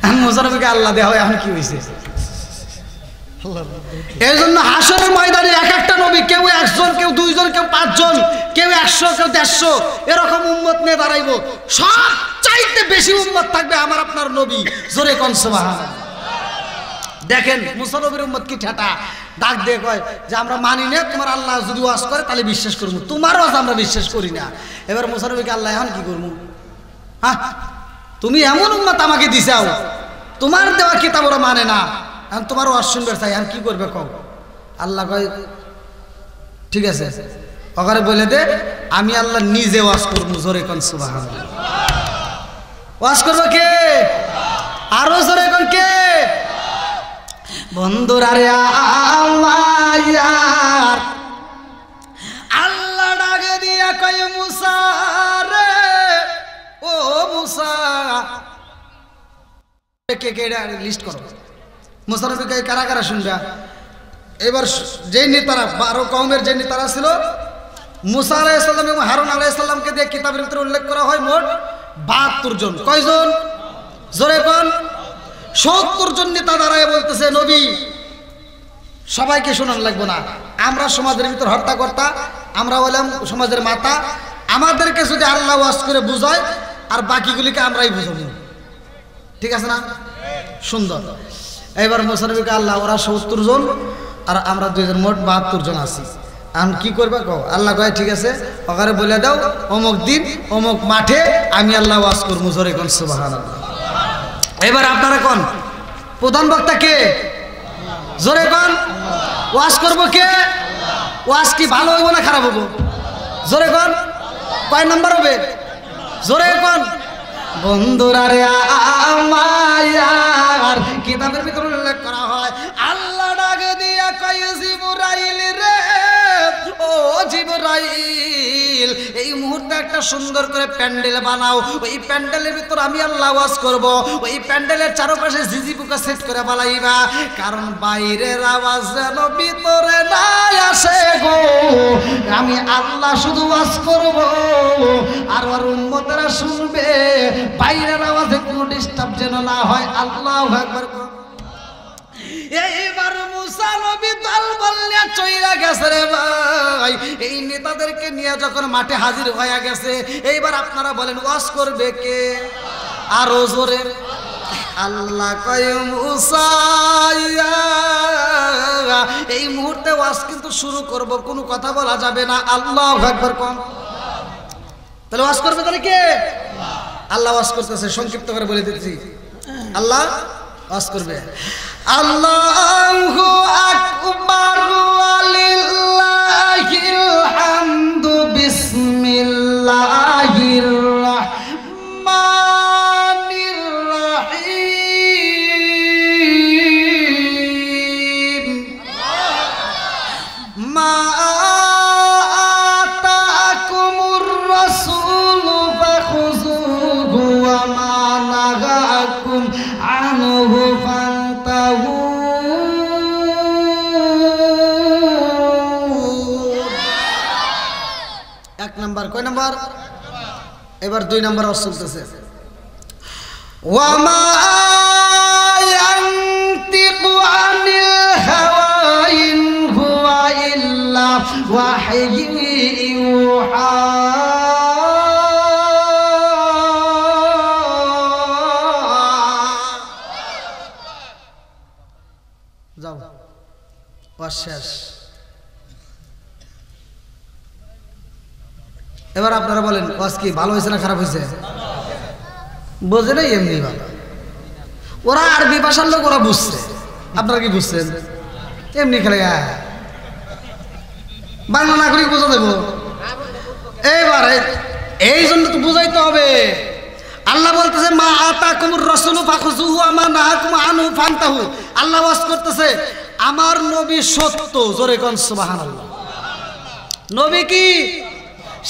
আর মুসা নবীকে আল্লাহ দেওয়া হয়, এখন কি হয়েছে? এই জন্য হাসরের ময়দানে এক একটা নবী, কেউ একজন, কেউ দুইজন, কেউ পাঁচজন, কেউ 100, কেউ 150 এরকম উম্মত নিয়ে দাঁড়াইবো। সব চাইতে বেশি উম্মত থাকবে আমার আপনার নবী। জোরে কোন সুবহানাল্লাহ। দেখেন মুসা নবীর উম্মত কি ঠাটা, ডাক দিয়ে কয় যে আমরা মানি না, তোমার আল্লাহ যদি ওয়াজ করে তাহলে বিশ্বাস করবো, তোমার ওয়াজ আমরা বিশ্বাস করি না। এবার মুসা নবীকে আল্লাহ এখন কি করবো? হ্যাঁ তুমি এমন উম্মত আমাকে দিছাও, তোমার দেওয়া কিতাব ওরা মানে না, এখন তোমার ওয়াজ শুনবে চাই, আর কি করবে কও? আল্লাহ কয় ঠিক আছে, ওখানে বলে দে আমি আল্লাহ নিজে ওয়াজ করবো। জোরে কোন সুবহানাল্লাহ। ওয়াজ করবো কে? আরো জোরে কোন কে? বন্ধুরা রে আমার আল্লাহ ডাকে দিয়া কয় মুসা রে, ও মুসা, কে কে লিস্ট করো। মুসা নবীকে কারা কারা শুনবে? এবার যে নেতারা 12 কওমের যে নেতারা ছিল, মুসা আলাইহিস সালাম এবং হারুন আলাইহিস সালামকে দিয়ে কিতাবের ভিতরে উল্লেখ করা হয় মোট 72 জন। কয়জন? জোরে কোন? 70 জন নেতা দাঁড়ায় বলতেছে নবী সবাইকে শোনান লাগবে না, আমরা সমাজের ভিতর হর্তাকর্তা, আমরা হলাম সমাজের মাথা, আমাদেরকে যদি আল্লাহ ওয়াজ করে বুঝায় আর বাকিগুলিকে আমরাই বুঝাবো। ঠিক আছে না? সুন্দর। এবার মুসা নবীকে আল্লাহ ওরা 70 জন আর আমরা 2 জন, মোট 72 জন আছি। এখন কি করবে কও? আল্লাহ কয় ঠিক আছে, ওখানে বলে দাও অমুক দিন অমুক মাঠে আমি আল্লাহ ওয়াজ করবো। জোরে কোন সুবহানাল্লাহ। এবার আপনারা কোন প্রধান বক্তা কে? জোরে কোন। ওয়াজ করবো কে? ওয়াজ কি ভালো হইব না খারাপ হইব? জোরে কোন। কয় নাম্বার হবে? জোরে কোন। বন্ধুরা রে আমার কিতাবের ভিতরে উল্লেখ করা হয় আল্লাহ ডাকে দিয়া কয় জিবরাইল রে, ও জিবরাইল এই মুহূর্তে একটা সুন্দর করে প্যান্ডেল বানাও, ওই প্যান্ডেলের ভিতর আমি আল্লাহ ওয়াজ করব, ওই প্যান্ডেলের চারপাশে ঝিঝি পোকা সেট করে বানাইবা, কারণ বাইরের আওয়াজ যেন ভিতরে না আসে গো। আমি আল্লাহ শুধু ওয়াজ করব আর ওর উম্মতেরা শুনবে, বাইরের আওয়াজে কোনো ডিস্টার্ব যেন না হয়। আল্লাহু আকবার। এইবার মুসা নবী দল বললে চইরা গেছে রে ভাই, এই নেতাদেরকে নিয়ে যখন মাঠে হাজির হয়ে গেছে, এইবার আপনারা বলেন ওয়াজ করবে কে? আরো জোরে। আল্লাহ কয় মুসা এই মুহূর্তে ওয়াজ কিন্তু শুরু করব, কোনো কথা বলা যাবে না। আল্লাহু আকবার কোন। তাহলে ওয়াজ করবে তাহলে কে? আল্লাহ ওয়াজ করতেছে, সংক্ষিপ্ত করে বলে দিচ্ছি। আল্লাহ ওয়াজ করবে। আল্লাহু আকবার ওয়ালিল্লাহিল হামদু বিসমিল্লাহির রাহমানির রাহিম। মা আতাকুমুর রাসূলু ফাখুযুহু ওয়া মা নাহাকুম আনহু ফান্তাহু। এক নাম্বার। কয় নাম্বার? এবার 2 নাম্বার ওয়াজ চলতেছে। ওয়া মা ইয়ানতিকু আনিল হাওয়া ইন হুয়া ইল্লা ওয়াহয়ুন ইউহা। যাও ওয়াজ শেষ। এবার আপনারা বলেন ওয়াজ কি ভালো হয়েছে না খারাপ হয়েছে? বোঝে নাই এমনি ভালো। ওরা আরবি ভাষার লোক, ওরা বুঝছে। আপনারা কি বুঝছেন? এমনি খেলে বাংলা নাগরিক বোঝা দেবো। এইবার এই জন্য তো বুঝাইতে হবে। আল্লাহ বলতেছে মা আতাকুমুর রাসূলু ফাখুযুহু ওয়া মা নাহাকুম আনহু ফান্তাহু। আল্লাহ ওয়াজ করতেছে আমার নবী সত্য। জোরে কোন সুবহানাল্লাহ। নবী কি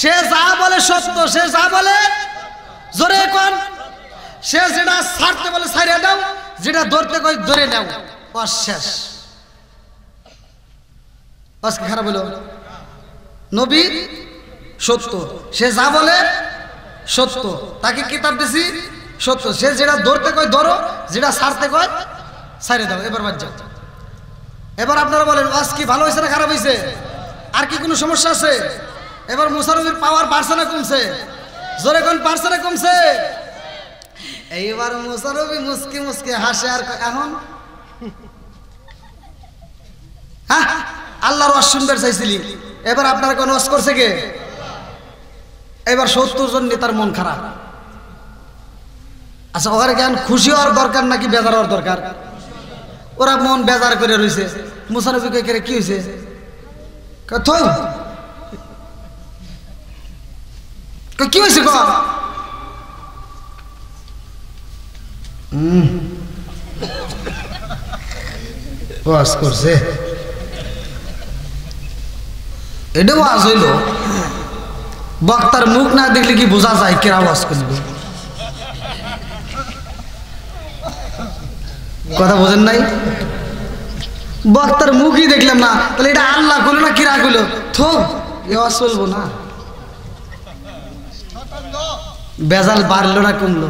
সে যা বলে সত্য, সে যা বলে জোরে কোন, সে যেটা ছাড়তে বলে ছাড়িয়ে দাও, যেটা ধরতে কই ধরে নাও, শেষ। আজকে খারাপ হলো, নবী সত্য, সে যা বলে সত্য, তাকে কিতাব দিছি সত্য, সে যেটা ধরতে কয় ধরো, যেটা ছাড়তে কয় ছাড়িয়ে দাও। এবার বাদ যাও। এবার আপনারা বলেন ওয়াজ কি ভালো হয়েছে না খারাপ হয়েছে? আর কি কোনো সমস্যা আছে? এবার মুসা নবীর পাওয়ার বাড়ছে না কমছে? জোরে কোন, বাড়ছে না কমছে? এইবার মুসা নবী মুসকি মুসকি হাসে আর এখন হ্যাঁ আল্লাহর ওয়াজ শুনবার চাইছিলি, এবার আপনারা কোন ওয়াজ করছে কে? এবার 70 জন নেতার মন খারাপ। আচ্ছা ওখানে কেন খুশি হওয়ার দরকার নাকি বেজার হওয়ার দরকার? ওরা মন বেজার করে রয়েছে। মুসা নবী কে কি হয়েছে? কি হয়েছে ক? ওয়াজ করছে, এটা ওয়াজ হইল। বক্তার মুখ না দেখলে কি বোঝা যায় কেরা ওয়াজ করল? কথা বোঝেন নাই? বক্তার মুখই দেখলাম না, তাহলে এটা আল্লাহ করলো না কিরা করলো? থো ওয়াজ চলবো না। বেজাল বাড়লো না কমলো?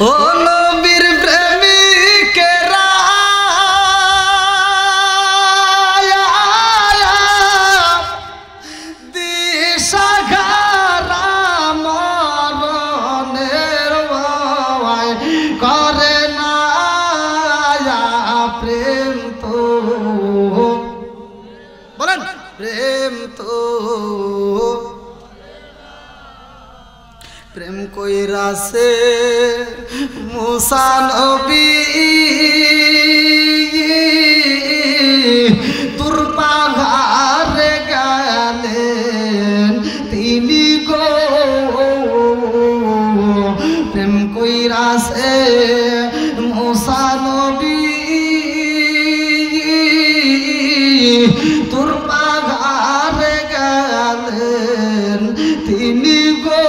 ও নবীর প্রেমিকেরা প্রেম কইরাছে মুসা নবী তোর পাহাড়ে গেলেন তিনি গো, প্রেম কইরাছে মুসা নবী তোর পাহাড়ে গেলেন তিনি গো।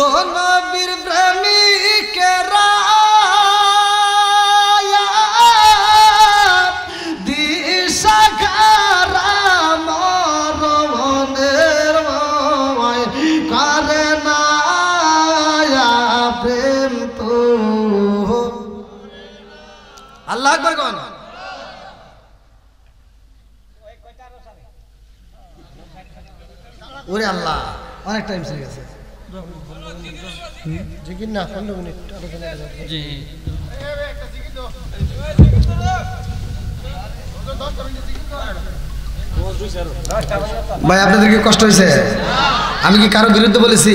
ও নবীর প্রেমিকেরা দিশাহারা মরণের ভয় করে না প্রেম তো। আল্লাহু আকবার কোন। ওরে আল্লাহ, অনেক টাইম চলে গেছে। ভাই আপনাদের কি কষ্ট হয়েছে? আমি কি কারো বিরুদ্ধে বলেছি?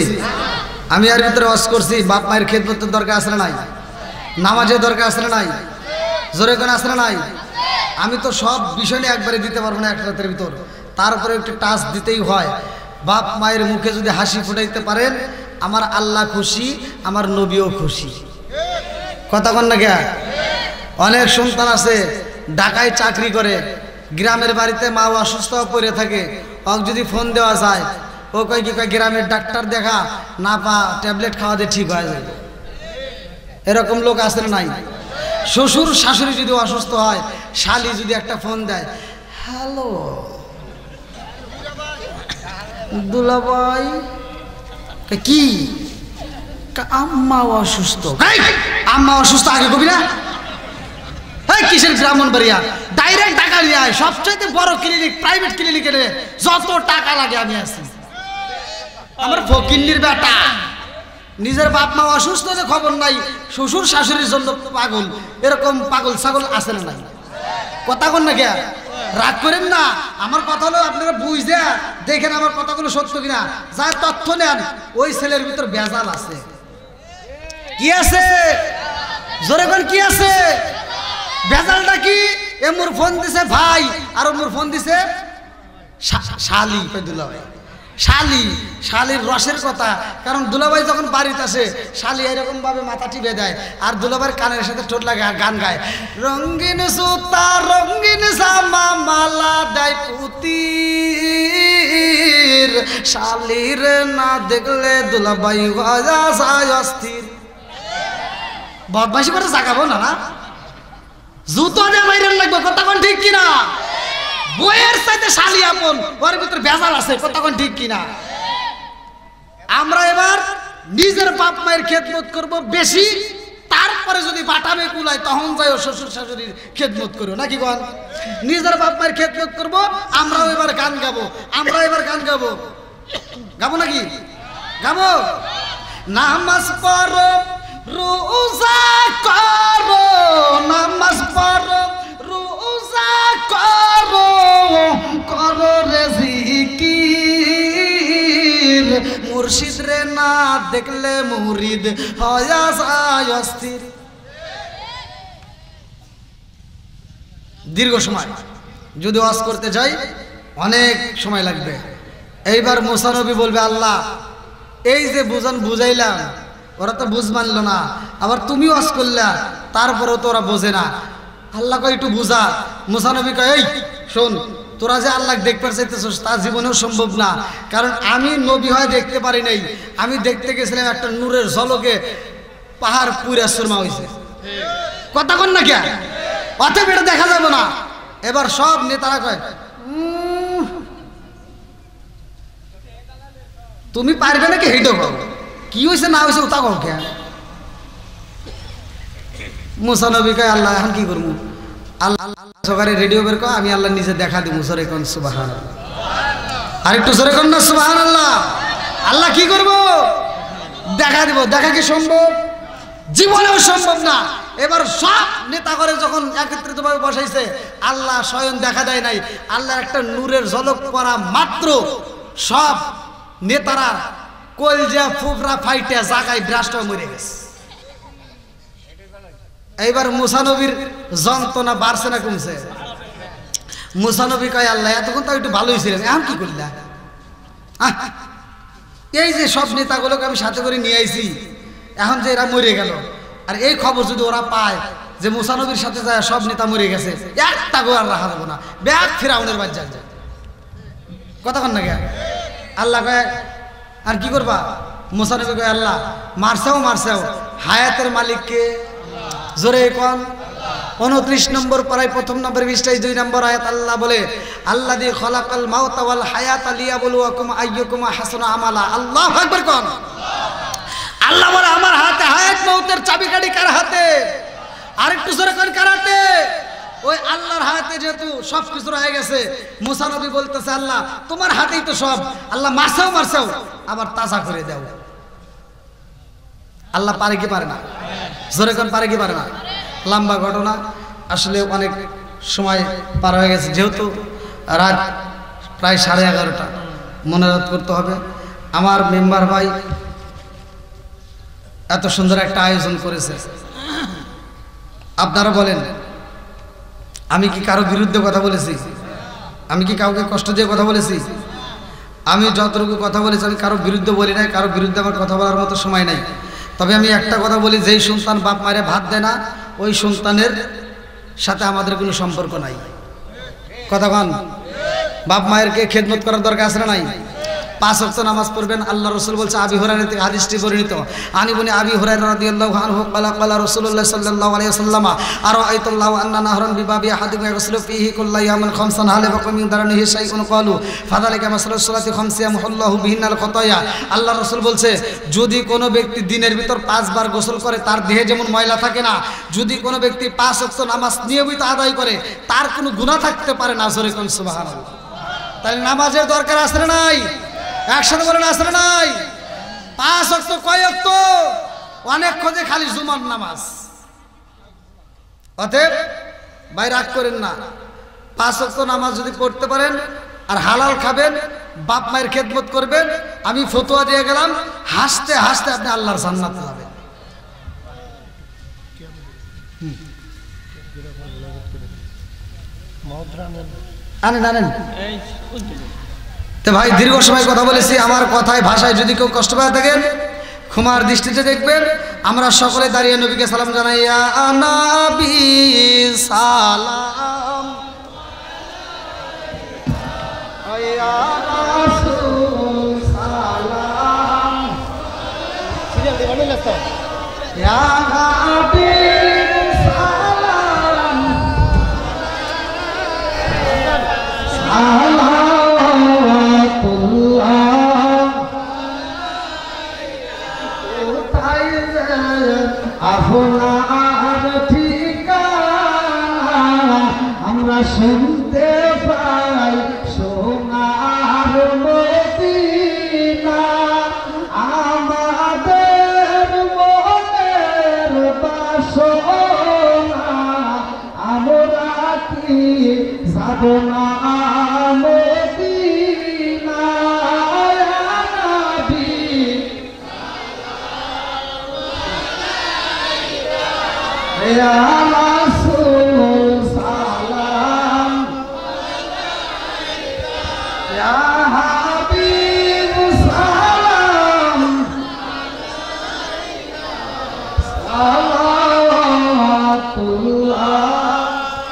আমি আর ভিতরে ওয়াজ করছি বাপ মায়ের খেদমতের দরকার আছে না নাই? নামাজের দরকার আছে না নাই? জোরে কোন আছে না নাই? আমি তো সব বিষয় নিয়ে একবারে দিতে পারবো না এক রাতের ভিতর, তারপরে একটু টাচ দিতেই হয়। বাপ মায়ের মুখে যদি হাসি ফুটাইতে পারেন আমার আল্লাহ খুশি, আমার নবীও খুশি। কথা কন না কে? অনেক সন্তান আছে ঢাকায় চাকরি করে, গ্রামের বাড়িতে মা অসুস্থ পড়ে থাকে, ওকে যদি ফোন দেওয়া যায় ও কয় কি কয় গ্রামের ডাক্তার দেখা না পা ট্যাবলেট খাওয়া দিয়ে ঠিক হয়ে যায়। এরকম লোক আছে না নাই? শ্বশুর শাশুড়ি যদি অসুস্থ হয়, শালি যদি একটা ফোন দেয়, হ্যালো দুলাভাই, কি আম্মা অসুস্থ? আম্মা অসুস্থ আগে কবি না? কিসের ব্রাহ্মণবাড়িয়া ডাইরেক্ট টাকা নিয়ে আয়, সবচেয়ে বড় ক্লিনিক প্রাইভেট ক্লিনিকে যত টাকা লাগে আমি আছি। আমার ফকিন্নির বেটা নিজের বাপ মা অসুস্থ যে খবর নাই, শ্বশুর শাশুড়ির জন্য পাগল। এরকম পাগল ছাগল আছে না নাই? কথা কন না কে? রাগ করেন না, আমার কথা হলো আপনারা বুঝে দেখেন আমার কথাগুলো সত্য কিনা। যা তথ্য নেন ওই ছেলের ভিতর বেজাল আছে। কি আছে? জোরে কোন কি আছে? ভেজালটা কি? এমুর ফোন দিছে ভাই আর ওমুর ফোন দিছে শালি। দুলাভাই শালি, শালির রসের কথা। কারণ দুলাভাই যখন বাড়িতে আসে শালি এরকম ভাবে মাথা টিপে দেয় আর দুলাভাইয়ের কানের সাথে ঠোঁট লাগে আর গান গায়, রঙিন সুতা রঙিন জামা মালা দেয় পুতির, শালির না দেখলে দুলাভাই হয়ে যায় অস্থির। বদমাইশি করে জাগাবো না, না জুতো দিয়ে বাইরে লাগবে, কথা কোন ঠিক কিনা? বইয়ের সাথে শালি আপন, ওর ভিতরে ভেজাল আছে, কথা কোন ঠিক কিনা? আমরা এবার নিজের বাপ মায়ের খেদমত করব বেশি, তারপরে যদি বাটামে কুলায় তখন যাই শ্বশুর শাশুড়ির খেদমত করো, নাকি বল? নিজের বাপ মায়ের খেদমত করব। আমরাও এবার গান গাবো, আমরা এবার গান গাবো, গাবো নাকি? গাবো। নামাজ পড়ো রোজা করো, নামাজ পড়ো রোজা করো, করো রে জিকির, মুর্শিদ রে না দেখলে মুরিদ হয়া যায় অস্থির। দীর্ঘ সময় যদি ওয়াজ করতে যাই অনেক সময় লাগবে। এইবার মুসা নবী বলবে, আল্লাহ এই যে বুঝাইলাম ওরা তো বুঝ মানলো না, আবার তুমি ওয়াজ করলা তারপরেও তো ওরা বোঝে না। আল্লাহ কয় একটু বুঝা। মুসা নবী কয়, এই শোন, তোরা যে আল্লাহ দেখতে চাইতেছিস তা জীবনেও সম্ভব না, কারণ আমি নবী হয়ে দেখতে পারি নাই। আমি দেখতে গেছিলাম একটা নূরের ঝলকে পাহাড় পুরা সুরমা হয়েছে, কথা কন না কে? অতএব এটা দেখা যাবে না। এবার সব নেতারা কয়, তুমি পারবে নাকি? হেঁটে কও কি হয়েছে না হয়েছে ওটা কও কে? মুসা নবী কয়, আল্লাহ এখন কি করবো? আল্লাহ সকালে রেডিও বের কর, আমি আল্লাহ নিজে দেখা দিব। সরে কোন সুবহানাল্লাহ, আরেকটু সরে কোন না সুবহানাল্লাহ। আল্লাহ কি করব? দেখা দিব। দেখা কি সম্ভব? জীবনেও সম্ভব না। এবার সব নেতা করে যখন একত্রিত ভাবে বসাইছে, আল্লাহ স্বয়ং দেখা দেয় নাই। আল্লাহর একটা নূরের ঝলক পড়া মাত্র সব নেতারা কলজা ফুফরা ফাইটে জাগায় ব্রাস্ট মরে গেছে। এইবার মুসা নবীর যন্ত্রণা বাড়ছে না কমছে? মুসা নবী কয়, আল্লাহ এতক্ষণ তো একটু ভালোই ছিলেন, এখন কি করলা? এই যে সব নেতাগুলোকে আমি সাথে করে নিয়ে আইছি, এখন যে এরা মরে গেল, আর এই খবর যদি ওরা পায় যে মুসা নবীর সাথে যায় সব নেতা মরে গেছে, একটা গো আর রাখা যাবো না, ব্যাগ ফিরাউনের বাদ যায়। কথা কন না কে? আল্লাহ কয়, আর কি করবা? মুসা নবী কয়, আল্লাহ মারছেও হায়াতের মালিককে। জোরে কোন? 29 নম্বর পারায় প্রথম নম্বর 22 নম্বর আয়াত আল্লাহ বলে, আল্লাযী খালাকাল মাউতা ওয়াল হায়াতা লিয়াবলুয়াকুম আইয়ুকুম আহসানু আমালা। আল্লাহু আকবার কোন? আল্লাহ বলে, আমার হাতে হায়াত মউতের চাবিকাঠি কার হাতে? আরেকটু জোরে কোন কার হাতে? ওই আল্লাহর হাতে যেহেতু সব কিছু রয়ে গেছে, মুসা নবী বলতেছে, আল্লাহ তোমার হাতেই তো সব। আল্লাহ মারছেও আবার তাজা করে দাও। আল্লাহ পারে কি পারে না? জোরে কোন পারে কি পারে না? লম্বা ঘটনা, আসলে অনেক সময় পার হয়ে গেছে, যেহেতু রাত প্রায় 11:30 মনোরাত করতে হবে। আমার মেম্বার ভাই এত সুন্দর একটা আয়োজন করেছে, আপনারা বলেন আমি কি কারো বিরুদ্ধে কথা বলেছি? আমি কি কাউকে কষ্ট দিয়ে কথা বলেছি? আমি যতটুকু কথা বলেছি আমি কারো বিরুদ্ধে বলি নাই, কারো বিরুদ্ধে আমার কথা বলার মতো সময় নাই। তবে আমি একটা কথা বলি, যেই সন্তান বাপ মায়ের ভাত দেয় না ওই সন্তানের সাথে আমাদের কোনো সম্পর্ক নাই। কথা কন? বাপ মায়েরকে খেদমত করার দরকার আছে না নাই? 5 ওয়াক্ত নামাজ পড়বেন। আল্লাহ রাসূল বলছে, আবি হুরায়রা থেকে হাদিসটি বর্ণিত, আনিবনে আবি হুরায়রা রাদিয়াল্লাহু আনহু ক্বালা ক্বালা রাসূলুল্লাহ সাল্লাল্লাহু আলাইহি ওয়াসাল্লাম, আরাআইতুল্লাহু আন্না নাহরান বিবাবি আহাদিকুম ইয়াগসিলু ফীহি কুল্লা ইয়ামিন খামসান হালা ফাকুম মিন দারানিহি শাইউন ক্বালু ফাযালিকা মাসালুস সালাতি খামসি ইয়ামহুল্লাহু বিহিনাল খাতায়া। আল্লাহ রাসূল বলছে, যদি কোনো ব্যক্তি দিনের ভিতর 5 বার গোসল করে তার দেহে যেমন ময়লা থাকে না, যদি কোনো ব্যক্তি 5 ওয়াক্ত নামাজ নিয়মিত আদায় করে তার কোনো গুনাহ থাকতে পারে না। জোরে কোন সুবহানাল্লাহ। তাহলে নামাজের দরকার আছে না নাই? একসাথে বলেন, আছে না নাই? 5 ওয়াক্ত কয় ওয়াক্ত? অনেক খোঁজে খালি জুমার নামাজ। অতএব ভাই রাগ করেন না, 5 ওয়াক্ত নামাজ যদি পড়তে পারেন আর হালাল খাবেন, বাপ মায়ের খেদমত করবেন, আমি ফতোয়া দিয়ে গেলাম, হাসতে হাসতে আপনি আল্লাহর জান্নাত পাবেন। আনেন আনেন। তো ভাই দীর্ঘ সময় কথা বলেছি, আমার কথায় ভাষায় যদি কেউ কষ্ট পায় থাকেন ক্ষমার দৃষ্টিতে দেখবেন। আমরা সকলে দাঁড়িয়ে নবীকে সালাম জানাই। ইয়া নবী সালাম, ইয়া রাসূল সালাম, ইয়া হাবিব সালাম, সালাতুল্লাহ। কোথায় আপনার ঠিকানা আমরা শুনতে পাই সোনার মদিনা, আমাদের মনের বাসনা আমরা কি যাব না মদিনা। ইয়া নবী ইয়া রাসূল সালাম, ইয়া হাবিব সালাম, সালাতুল্লাহ।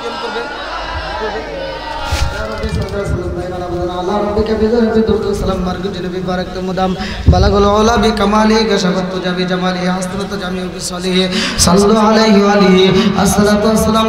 কেন করবেন? আল্লাহ রব্বিকা বিজরবি দুরু সালাম মারগুজ নবী বারাক মুদাম বালাগুল উলা বি কামালি গশাবাত জাবি জামালি হাসনাত জামিউ বিসলিহি সাল্লাল্লাহু আলাইহি ওয়া আলিহি আসসালাতু ওয়াসসালাম।